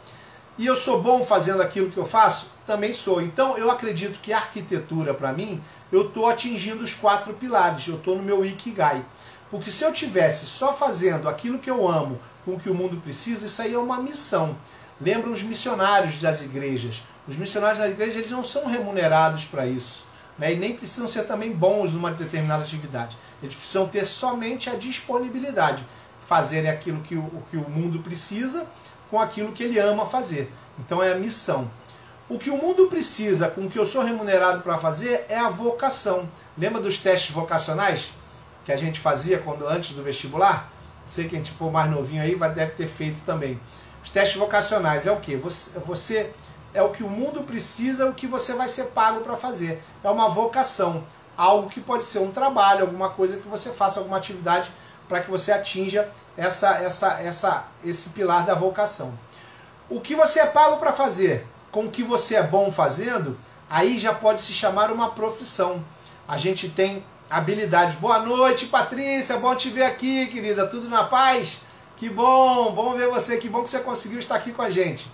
Speaker 1: E eu sou bom fazendo aquilo que eu faço? Também sou. Então, eu acredito que a arquitetura, para mim, eu estou atingindo os 4 pilares. Eu estou no meu Ikigai. Porque se eu tivesse só fazendo aquilo que eu amo com o que o mundo precisa, isso aí é uma missão. Lembra os missionários das igrejas. Os missionários das igrejas, eles não são remunerados para isso, né? E nem precisam ser também bons numa determinada atividade. Eles precisam ter somente a disponibilidade, fazerem aquilo que o mundo precisa com aquilo que ele ama fazer. Então é a missão. O que o mundo precisa com o que eu sou remunerado para fazer é a vocação. Lembra dos testes vocacionais que a gente fazia antes do vestibular? Sei que a gente for mais novinho aí, deve ter feito também. Os testes vocacionais é o quê? Você é o que o mundo precisa, o que você vai ser pago para fazer. É uma vocação, algo que pode ser um trabalho, alguma coisa que você faça, alguma atividade para que você atinja esse pilar da vocação. O que você é pago para fazer, com o que você é bom fazendo, aí já pode se chamar uma profissão. A gente tem habilidades. Boa noite, Patrícia, bom te ver aqui, querida, tudo na paz? Que bom, vamos ver você, que bom que você conseguiu estar aqui com a gente.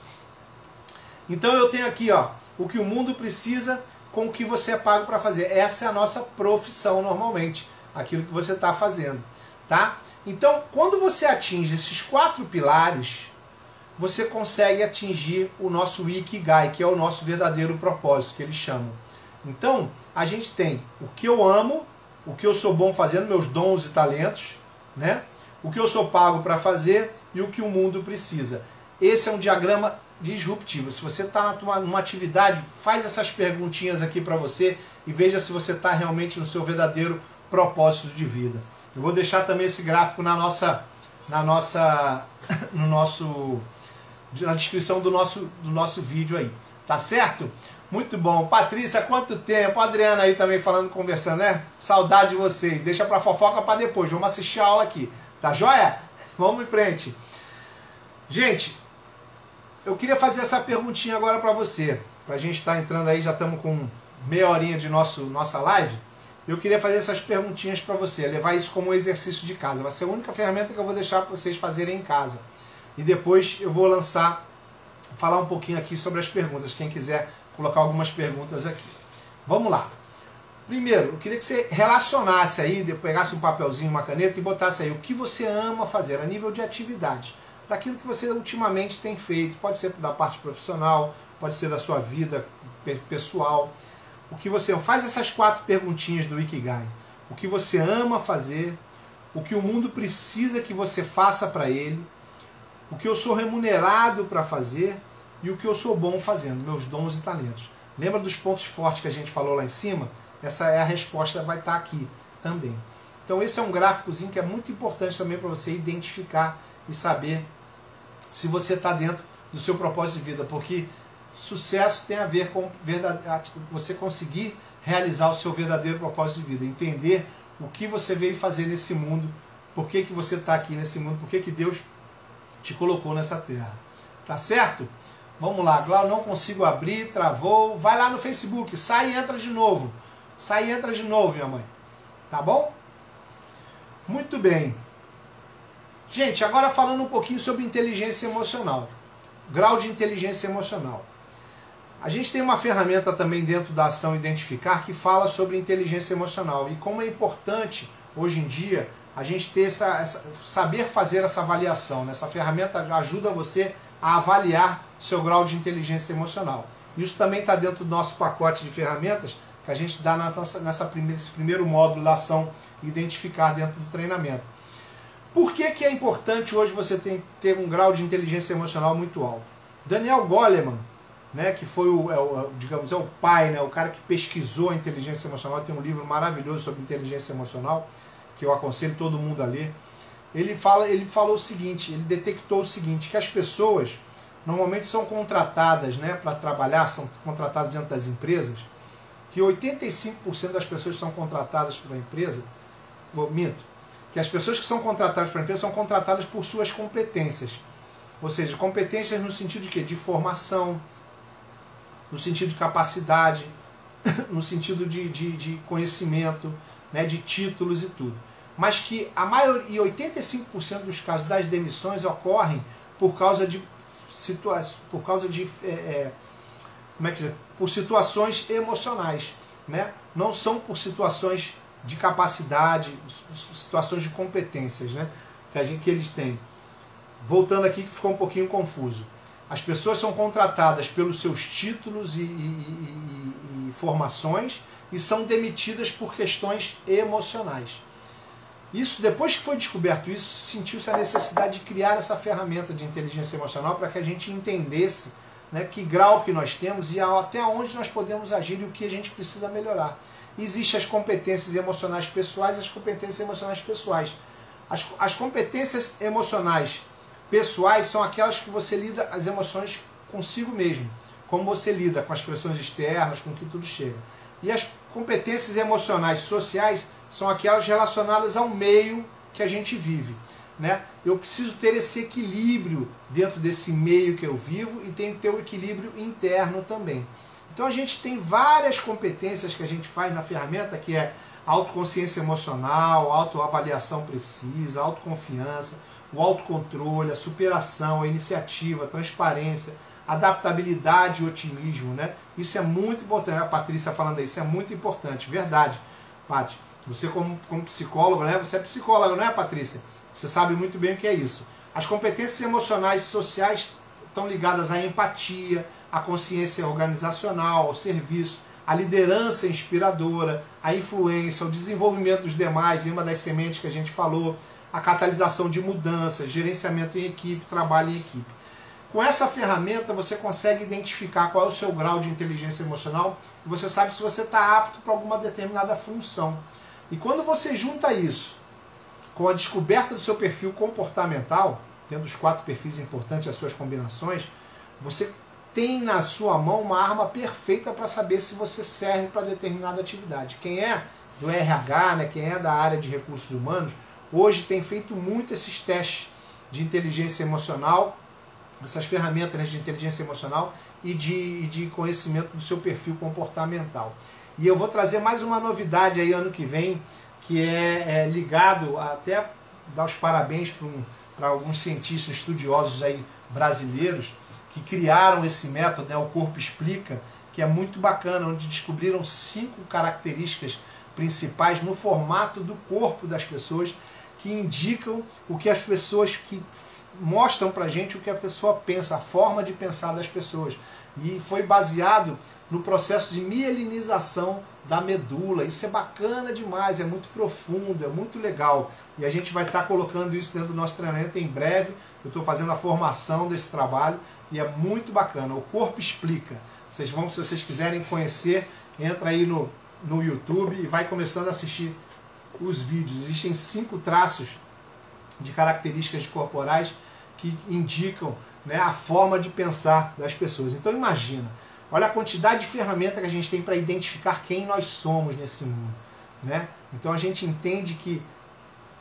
Speaker 1: Então eu tenho aqui, ó, o que o mundo precisa com o que você é pago para fazer. Essa é a nossa profissão normalmente, aquilo que você está fazendo, tá? Então, quando você atinge esses 4 pilares, você consegue atingir o nosso Ikigai, que é o nosso verdadeiro propósito, que eles chamam. Então, a gente tem o que eu amo, o que eu sou bom fazendo, meus dons e talentos, né? O que eu sou pago para fazer e o que o mundo precisa. Esse é um diagrama disruptivo. Se você está numa atividade, faz essas perguntinhas aqui para você e veja se você está realmente no seu verdadeiro propósito de vida. Eu vou deixar também esse gráfico na descrição do nosso vídeo aí. Tá certo? Muito bom. Patrícia, quanto tempo? Adriana aí também falando, conversando, né? Saudade de vocês. Deixa pra fofoca para depois. Vamos assistir a aula aqui. Tá joia? Vamos em frente. Gente, eu queria fazer essa perguntinha agora para você. Pra gente estar entrando aí, já estamos com meia horinha de nossa live. Eu queria fazer essas perguntinhas para você, levar isso como um exercício de casa. Vai ser a única ferramenta que eu vou deixar para vocês fazerem em casa. E depois eu vou falar um pouquinho aqui sobre as perguntas. Quem quiser colocar algumas perguntas aqui. Vamos lá. Primeiro, eu queria que você relacionasse aí, pegasse um papelzinho, uma caneta e botasse aí o que você ama fazer a nível de atividade. Daquilo que você ultimamente tem feito. Pode ser da parte profissional, pode ser da sua vida pessoal. O que você faz essas 4 perguntinhas do Ikigai. O que você ama fazer, o que o mundo precisa que você faça para ele, o que eu sou remunerado para fazer e o que eu sou bom fazendo, meus dons e talentos. Lembra dos pontos fortes que a gente falou lá em cima? Essa é a resposta, vai estar aqui também. Então esse é um gráficozinho que é muito importante também para você identificar e saber se você está dentro do seu propósito de vida, porque sucesso tem a ver com você conseguir realizar o seu verdadeiro propósito de vida, entender o que você veio fazer nesse mundo, por que você está aqui nesse mundo, por que Deus te colocou nessa terra. Tá certo? Vamos lá, Glaucio, não consigo abrir, travou. Vai lá no Facebook, sai e entra de novo. Sai e entra de novo, minha mãe. Tá bom? Muito bem. Gente, agora falando um pouquinho sobre inteligência emocional. Grau de inteligência emocional. A gente tem uma ferramenta também dentro da ação Identificar que fala sobre inteligência emocional e como é importante hoje em dia a gente ter saber fazer essa avaliação, né? Essa ferramenta ajuda você a avaliar seu grau de inteligência emocional. Isso também está dentro do nosso pacote de ferramentas que a gente dá nesse primeiro módulo da ação Identificar dentro do treinamento. Por que é importante hoje você ter um grau de inteligência emocional muito alto? Daniel Goleman, né, que foi digamos, o pai, né, o cara que pesquisou a inteligência emocional, tem um livro maravilhoso sobre inteligência emocional, que eu aconselho todo mundo a ler. ele falou o seguinte, ele detectou o seguinte, que as pessoas normalmente são contratadas, né, para trabalhar, são contratadas dentro das empresas, que 85% das pessoas que são contratadas por uma empresa, que as pessoas que são contratadas por uma empresa são contratadas por suas competências. Ou seja, competências no sentido de quê? De formação, no sentido de capacidade, no sentido de conhecimento, né, de títulos e tudo. Mas que a maioria, 85% dos casos das demissões ocorrem por causa de por situações emocionais, né? Não são por situações de capacidade, situações de competências, né, que eles têm. Voltando aqui que ficou um pouquinho confuso. As pessoas são contratadas pelos seus títulos e formações e são demitidas por questões emocionais. Isso, depois que foi descoberto isso, sentiu-se a necessidade de criar essa ferramenta de inteligência emocional para que a gente entendesse, né, que grau que nós temos e até onde nós podemos agir e o que a gente precisa melhorar. Existem as competências emocionais pessoais e as competências emocionais pessoais. As competências emocionais pessoais são aquelas que você lida as emoções consigo mesmo, como você lida com as pressões externas, com que tudo chega. E as competências emocionais sociais são aquelas relacionadas ao meio que a gente vive, né? Eu preciso ter esse equilíbrio dentro desse meio que eu vivo e tenho que ter o equilíbrio interno também. Então a gente tem várias competências que a gente faz na ferramenta, que é autoconsciência emocional, autoavaliação precisa, autoconfiança, o autocontrole, a superação, a iniciativa, a transparência, adaptabilidade e otimismo, né? Isso é muito importante. A Patrícia falando aí, isso é muito importante, verdade, Paty. Você como psicólogo, né? Você é psicóloga, não é, Patrícia? Você sabe muito bem o que é isso. As competências emocionais e sociais estão ligadas à empatia, à consciência organizacional, ao serviço, à liderança inspiradora, à influência, ao desenvolvimento dos demais, lembra das sementes que a gente falou, a catalisação de mudanças, gerenciamento em equipe, trabalho em equipe. Com essa ferramenta você consegue identificar qual é o seu grau de inteligência emocional e você sabe se você está apto para alguma determinada função. E quando você junta isso com a descoberta do seu perfil comportamental, tendo os 4 perfis importantes, as suas combinações, você tem na sua mão uma arma perfeita para saber se você serve para determinada atividade. Quem é do RH, né, quem é da área de recursos humanos, hoje tem feito muito esses testes de inteligência emocional, essas ferramentas de inteligência emocional e de conhecimento do seu perfil comportamental. E eu vou trazer mais uma novidade aí ano que vem, que é ligado, até dar os parabéns para alguns cientistas estudiosos aí brasileiros que criaram esse método, né, o Corpo Explica, que é muito bacana, onde descobriram 5 características principais no formato do corpo das pessoas que indicam o que as pessoas, que mostram pra gente o que a pessoa pensa, a forma de pensar das pessoas. E foi baseado no processo de mielinização da medula. Isso é bacana demais, é muito profundo, é muito legal. E a gente vai estar colocando isso dentro do nosso treinamento em breve. Eu estou fazendo a formação desse trabalho e é muito bacana. O Corpo Explica. Vocês vão, se vocês quiserem conhecer, entra aí no YouTube e vai começando a assistir os vídeos. Existem 5 traços de características corporais que indicam, né, a forma de pensar das pessoas. Então imagina, olha a quantidade de ferramenta que a gente tem para identificar quem nós somos nesse mundo, né? Então a gente entende que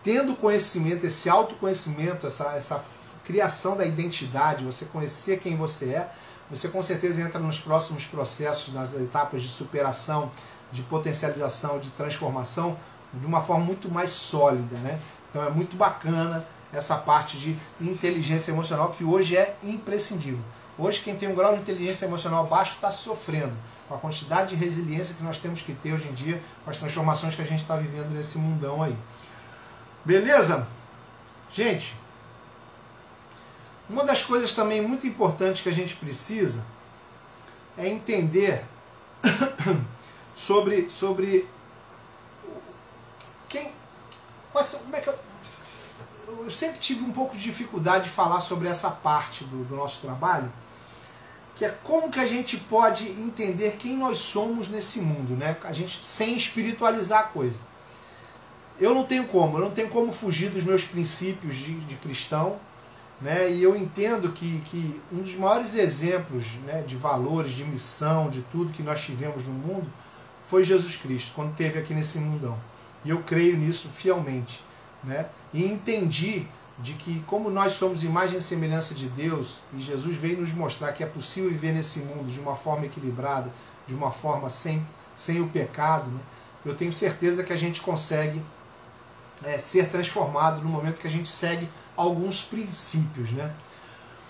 Speaker 1: tendo conhecimento, esse autoconhecimento, essa criação da identidade, você conhecer quem você é, você com certeza entra nos próximos processos, nas etapas de superação, de potencialização, de transformação, de uma forma muito mais sólida, né? Então é muito bacana essa parte de inteligência emocional, que hoje é imprescindível. Hoje quem tem um grau de inteligência emocional baixo está sofrendo com a quantidade de resiliência que nós temos que ter hoje em dia, com as transformações que a gente está vivendo nesse mundão aí. Beleza? Gente, uma das coisas também muito importantes que a gente precisa é entender sobre quem... Como é que eu sempre tive um pouco de dificuldade de falar sobre essa parte do nosso trabalho, que é como que a gente pode entender quem nós somos nesse mundo, né? A gente, sem espiritualizar a coisa. eu não tenho como fugir dos meus princípios de cristão, né? E eu entendo que um dos maiores exemplos, né, de valores, de missão, de tudo que nós tivemos no mundo, foi Jesus Cristo, quando esteve aqui nesse mundão. E eu creio nisso fielmente, né? E entendi de que, como nós somos imagem e semelhança de Deus, e Jesus veio nos mostrar que é possível viver nesse mundo de uma forma equilibrada, de uma forma sem o pecado, né? Eu tenho certeza que a gente consegue ser transformado no momento que a gente segue alguns princípios, né?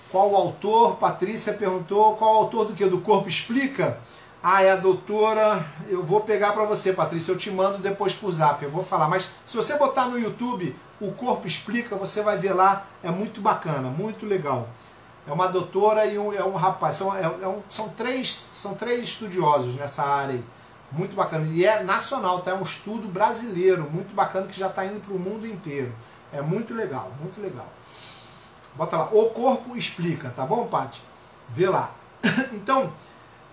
Speaker 1: Qual o autor? Patrícia perguntou. Qual o autor do que? Do Corpo Explica? Ah, é a doutora... Eu vou pegar para você, Patrícia, eu te mando depois por zap, eu vou falar. Mas se você botar no YouTube O Corpo Explica, você vai ver lá, é muito bacana, muito legal. É uma doutora e é um rapaz, são três estudiosos nessa área aí. Muito bacana. E é nacional, tá? É um estudo brasileiro, muito bacana, que já está indo para o mundo inteiro. É muito legal, muito legal. Bota lá, O Corpo Explica, tá bom, Paty? Vê lá. Então,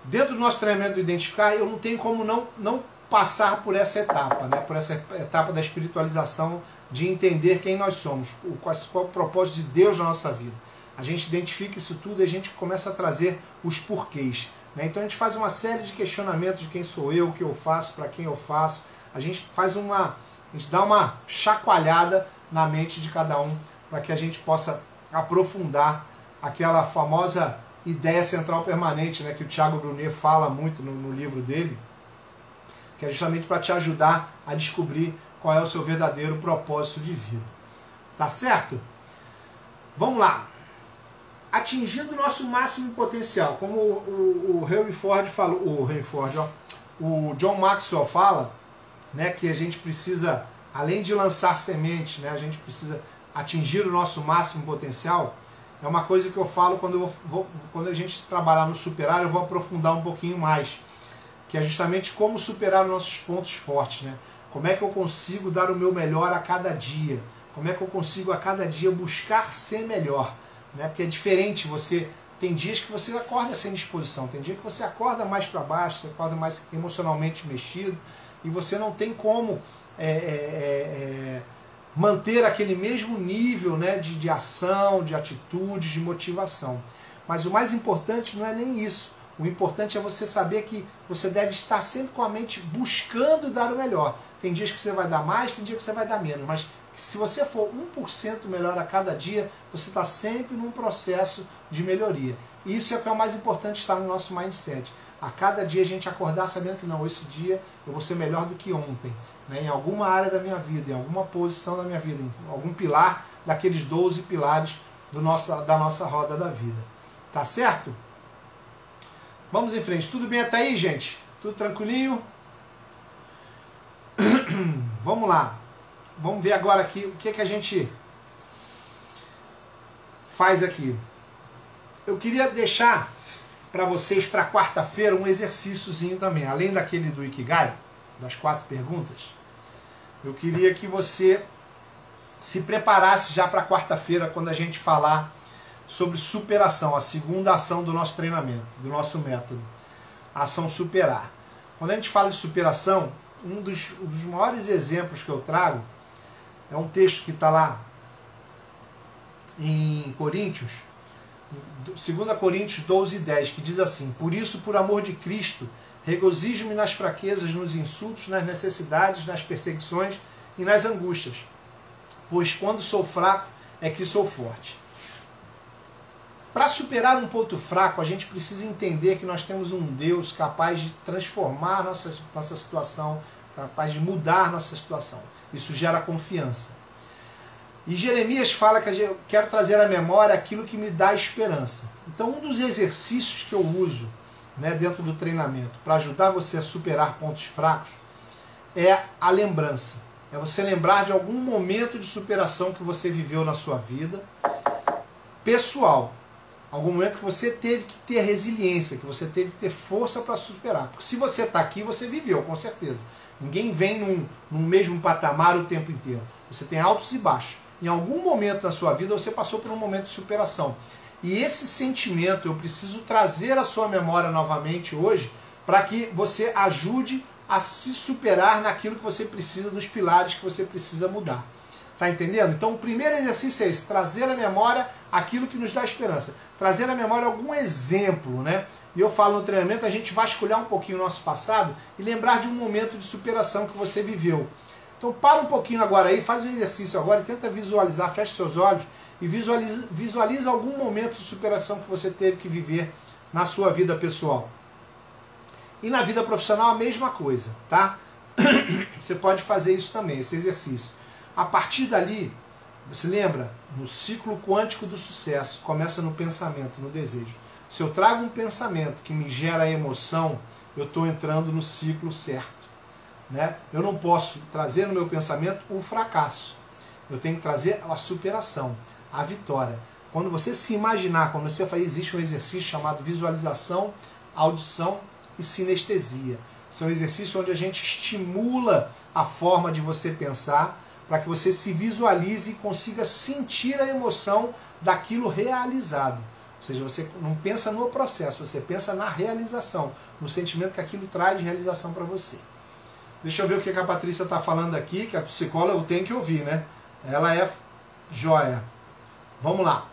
Speaker 1: dentro do nosso treinamento do Identificar, eu não tenho como não passar por essa etapa, né? Por essa etapa da espiritualização, de entender quem nós somos, qual é o propósito de Deus na nossa vida. A gente identifica isso tudo e a gente começa a trazer os porquês, né? Então a gente faz uma série de questionamentos de quem sou eu, o que eu faço, para quem eu faço. A gente dá uma chacoalhada na mente de cada um, para que a gente possa aprofundar aquela famosa ideia central permanente, né, que o Thiago Brunet fala muito no livro dele, que é justamente para te ajudar a descobrir qual é o seu verdadeiro propósito de vida. Tá certo? Vamos lá. Atingindo o nosso máximo potencial, como o Henry Ford falou, o John Maxwell fala, né, que a gente precisa, além de lançar sementes, né, a gente precisa atingir o nosso máximo potencial. É uma coisa que eu falo quando a gente trabalhar no superar, eu vou aprofundar um pouquinho mais, que é justamente como superar os nossos pontos fortes, né? Como é que eu consigo dar o meu melhor a cada dia? Como é que eu consigo a cada dia buscar ser melhor? Né? Porque é diferente, tem dias que você acorda sem disposição, tem dia que você acorda mais para baixo, você acorda mais emocionalmente mexido, e você não tem como manter aquele mesmo nível, né, de ação, de atitude, de motivação. Mas o mais importante não é nem isso. O importante é você saber que você deve estar sempre com a mente buscando dar o melhor. Tem dias que você vai dar mais, tem dias que você vai dar menos, mas se você for 1% melhor a cada dia, você está sempre num processo de melhoria. E isso é o que é o mais importante, estar no nosso mindset. A cada dia a gente acordar sabendo que não, esse dia eu vou ser melhor do que ontem, né, em alguma área da minha vida, em alguma posição da minha vida, em algum pilar daqueles 12 pilares da nossa roda da vida. Tá certo? Vamos em frente. Tudo bem até aí, gente? Tudo tranquilinho? Vamos lá. Vamos ver agora aqui o que a gente faz aqui. Eu queria deixar para vocês, para quarta-feira, um exercíciozinho também. Além daquele do Ikigai, das 4 perguntas, eu queria que você se preparasse já para quarta-feira, quando a gente falar sobre superação, a segunda ação do nosso treinamento, do nosso método, a ação superar. Quando a gente fala de superação, um dos maiores exemplos que eu trago é um texto que está lá em Coríntios, 2 Coríntios 12:10, que diz assim: por isso, por amor de Cristo, regozijo-me nas fraquezas, nos insultos, nas necessidades, nas perseguições e nas angústias, pois quando sou fraco é que sou forte. Para superar um ponto fraco, a gente precisa entender que nós temos um Deus capaz de transformar nossa situação, capaz de mudar nossa situação. Isso gera confiança. E Jeremias fala que eu quero trazer à memória aquilo que me dá esperança. Então, um dos exercícios que eu uso, né, dentro do treinamento para ajudar você a superar pontos fracos é a lembrança. É você lembrar de algum momento de superação que você viveu na sua vida pessoal. Algum momento que você teve que ter resiliência, que você teve que ter força para superar. Porque se você está aqui, você viveu, com certeza. Ninguém vem num mesmo patamar o tempo inteiro. Você tem altos e baixos. Em algum momento da sua vida você passou por um momento de superação. E esse sentimento eu preciso trazer à sua memória novamente hoje, para que você ajude a se superar naquilo que você precisa, nos pilares que você precisa mudar. Tá entendendo? Então o primeiro exercício é esse, trazer à memória aquilo que nos dá esperança. Trazer à memória algum exemplo, né? E eu falo no treinamento, a gente vasculhar um pouquinho o nosso passado e lembrar de um momento de superação que você viveu. Então para um pouquinho agora aí, faz um exercício agora e tenta visualizar, fecha seus olhos e visualiza algum momento de superação que você teve que viver na sua vida pessoal. E na vida profissional a mesma coisa, tá? Você pode fazer isso também, esse exercício. A partir dali, você lembra? No ciclo quântico do sucesso, começa no pensamento, no desejo. Se eu trago um pensamento que me gera emoção, eu estou entrando no ciclo certo. Né? Eu não posso trazer no meu pensamento o fracasso. Eu tenho que trazer a superação, a vitória. Quando você se imaginar, quando você faz, existe um exercício chamado visualização, audição e sinestesia. São exercícios onde a gente estimula a forma de você pensar para que você se visualize e consiga sentir a emoção daquilo realizado. Ou seja, você não pensa no processo, você pensa na realização, no sentimento que aquilo traz de realização para você. Deixa eu ver o que a Patrícia está falando aqui, que a psicóloga eu tenho que ouvir, né? Ela é joia. Vamos lá.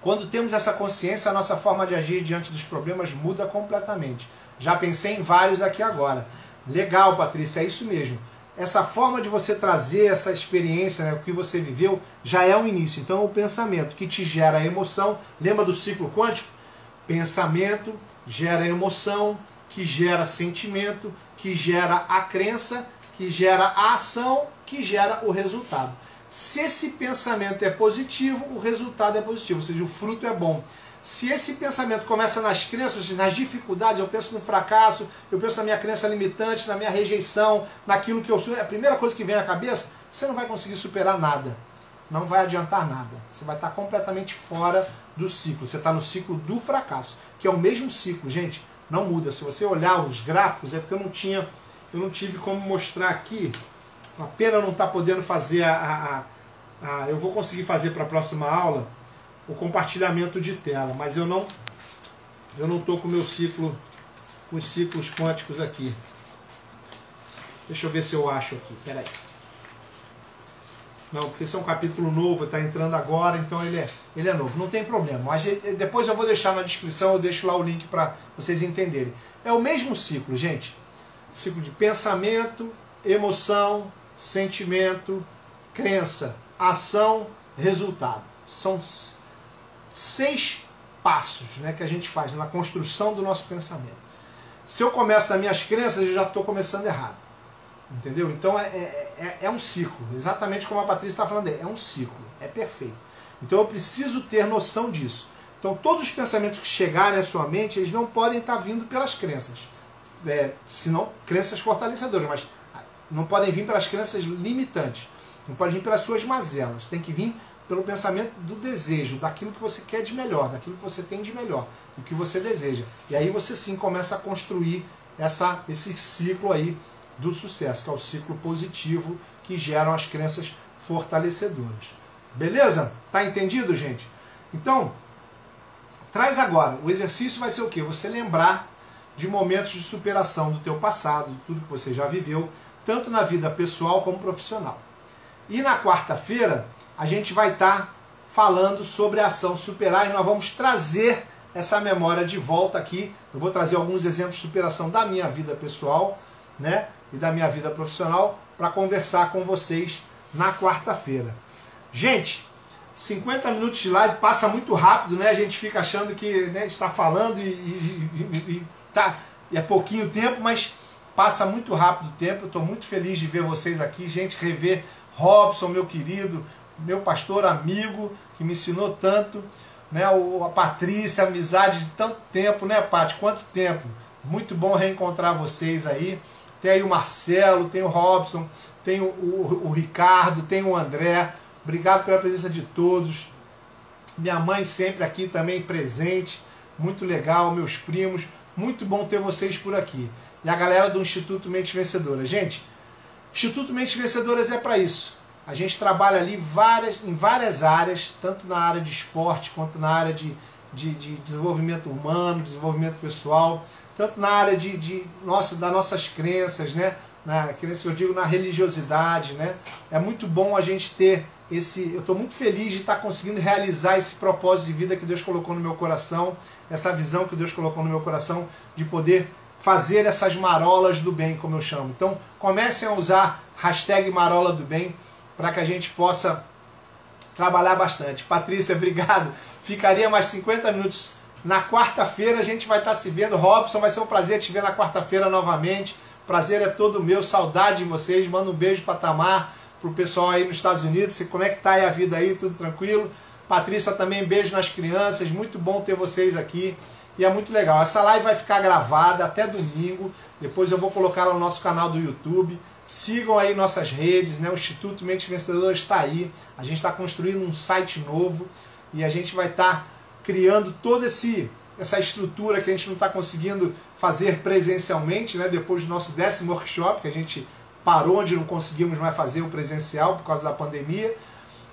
Speaker 1: Quando temos essa consciência, a nossa forma de agir diante dos problemas muda completamente. Já pensei em vários aqui agora. Legal, Patrícia, é isso mesmo. Essa forma de você trazer essa experiência, né, o que você viveu, já é o início. Então, o pensamento que te gera emoção, lembra do ciclo quântico? Pensamento gera emoção, que gera sentimento, que gera a crença, que gera a ação, que gera o resultado. Se esse pensamento é positivo, o resultado é positivo, ou seja, o fruto é bom. Se esse pensamento começa nas crenças, nas dificuldades, eu penso no fracasso, eu penso na minha crença limitante, na minha rejeição, naquilo que eu sou, a primeira coisa que vem à cabeça, você não vai conseguir superar nada. Não vai adiantar nada. Você vai estar completamente fora do ciclo. Você está no ciclo do fracasso, que é o mesmo ciclo, gente. Não muda. Se você olhar os gráficos, é porque eu não tive como mostrar aqui. Uma pena não estar podendo fazer eu vou conseguir fazer para a próxima aula o compartilhamento de tela, mas eu não estou com o meu ciclo, com os ciclos quânticos aqui. Deixa eu ver se eu acho aqui, peraí. Não, porque esse é um capítulo novo, está entrando agora, então ele é novo. Não tem problema, mas depois eu vou deixar na descrição, eu deixo lá o link para vocês entenderem. É o mesmo ciclo, gente. Ciclo de pensamento, emoção, sentimento, crença, ação, resultado. São 6 passos, né, que a gente faz na construção do nosso pensamento. Se eu começo nas minhas crenças, eu já estou começando errado. Entendeu? Então é um ciclo, exatamente como a Patrícia está falando, é um ciclo, é perfeito. Então eu preciso ter noção disso. Então todos os pensamentos que chegarem à sua mente, eles não podem estar vindo pelas crenças, senão crenças fortalecedoras, mas não podem vir pelas crenças limitantes, não podem vir pelas suas mazelas, tem que vir pelo pensamento do desejo, daquilo que você quer de melhor, daquilo que você tem de melhor, do que você deseja. E aí você sim começa a construir esse ciclo aí do sucesso, que é o ciclo positivo que geram as crenças fortalecedoras. Beleza? Tá entendido, gente? Então, traz agora. O exercício vai ser o quê? Você lembrar de momentos de superação do teu passado, de tudo que você já viveu, tanto na vida pessoal como profissional. E na quarta-feira, a gente vai estar falando sobre a ação superar e nós vamos trazer essa memória de volta aqui. Eu vou trazer alguns exemplos de superação da minha vida pessoal, né, e da minha vida profissional para conversar com vocês na quarta-feira. Gente, 50 minutos de live passa muito rápido, né? A gente fica achando que, né, está falando e é pouquinho tempo, mas passa muito rápido o tempo. Eu estou muito feliz de ver vocês aqui, gente, rever Robson, meu querido, meu pastor amigo, que me ensinou tanto, né? A Patrícia, amizade de tanto tempo, né, Paty? Quanto tempo? Muito bom reencontrar vocês aí. Tem aí o Marcelo, tem o Robson, tem o Ricardo, tem o André. Obrigado pela presença de todos. Minha mãe sempre aqui também presente. Muito legal, meus primos. Muito bom ter vocês por aqui. E a galera do Instituto Mentes Vencedoras. Gente, Instituto Mentes Vencedoras é para isso. A gente trabalha ali em várias áreas, tanto na área de esporte quanto na área de desenvolvimento humano, desenvolvimento pessoal. tanto na área das nossas crenças, né? Na crença, eu digo, na religiosidade, né? É muito bom a gente ter eu estou muito feliz de estar conseguindo realizar esse propósito de vida que Deus colocou no meu coração, essa visão que Deus colocou no meu coração de poder fazer essas marolas do bem, como eu chamo. Então, comecem a usar hashtag marola do bem para que a gente possa trabalhar bastante. Patrícia, obrigado. Ficaria mais 50 minutos. Na quarta-feira a gente vai estar se vendo. Robson, vai ser um prazer te ver na quarta-feira novamente. Prazer é todo meu, saudade de vocês. Manda um beijo para Tamar, para o pessoal aí nos Estados Unidos. Como é que tá aí a vida aí? Tudo tranquilo? Patrícia também, beijo nas crianças. Muito bom ter vocês aqui. E é muito legal. Essa live vai ficar gravada até domingo. Depois eu vou colocar lá no nosso canal do YouTube. Sigam aí nossas redes, né? O Instituto Mentes Vencedoras está aí. A gente está construindo um site novo. E a gente vai estar criando toda essa estrutura que a gente não está conseguindo fazer presencialmente, né? Depois do nosso 10º workshop, que a gente parou onde não conseguimos mais fazer o presencial por causa da pandemia.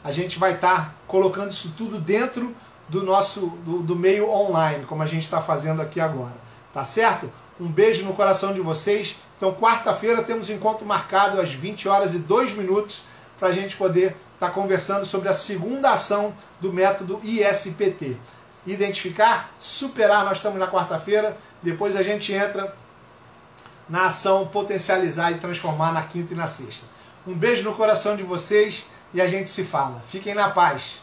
Speaker 1: A gente vai estar colocando isso tudo dentro do meio online, como a gente está fazendo aqui agora. Tá certo? Um beijo no coração de vocês. Então, quarta-feira temos um encontro marcado às 20h02 para a gente poder estar conversando sobre a segunda ação do método ISPT. Identificar, superar, nós estamos na quarta-feira. Depois a gente entra na ação potencializar e transformar na quinta e na sexta. Um beijo no coração de vocês e a gente se fala. Fiquem na paz.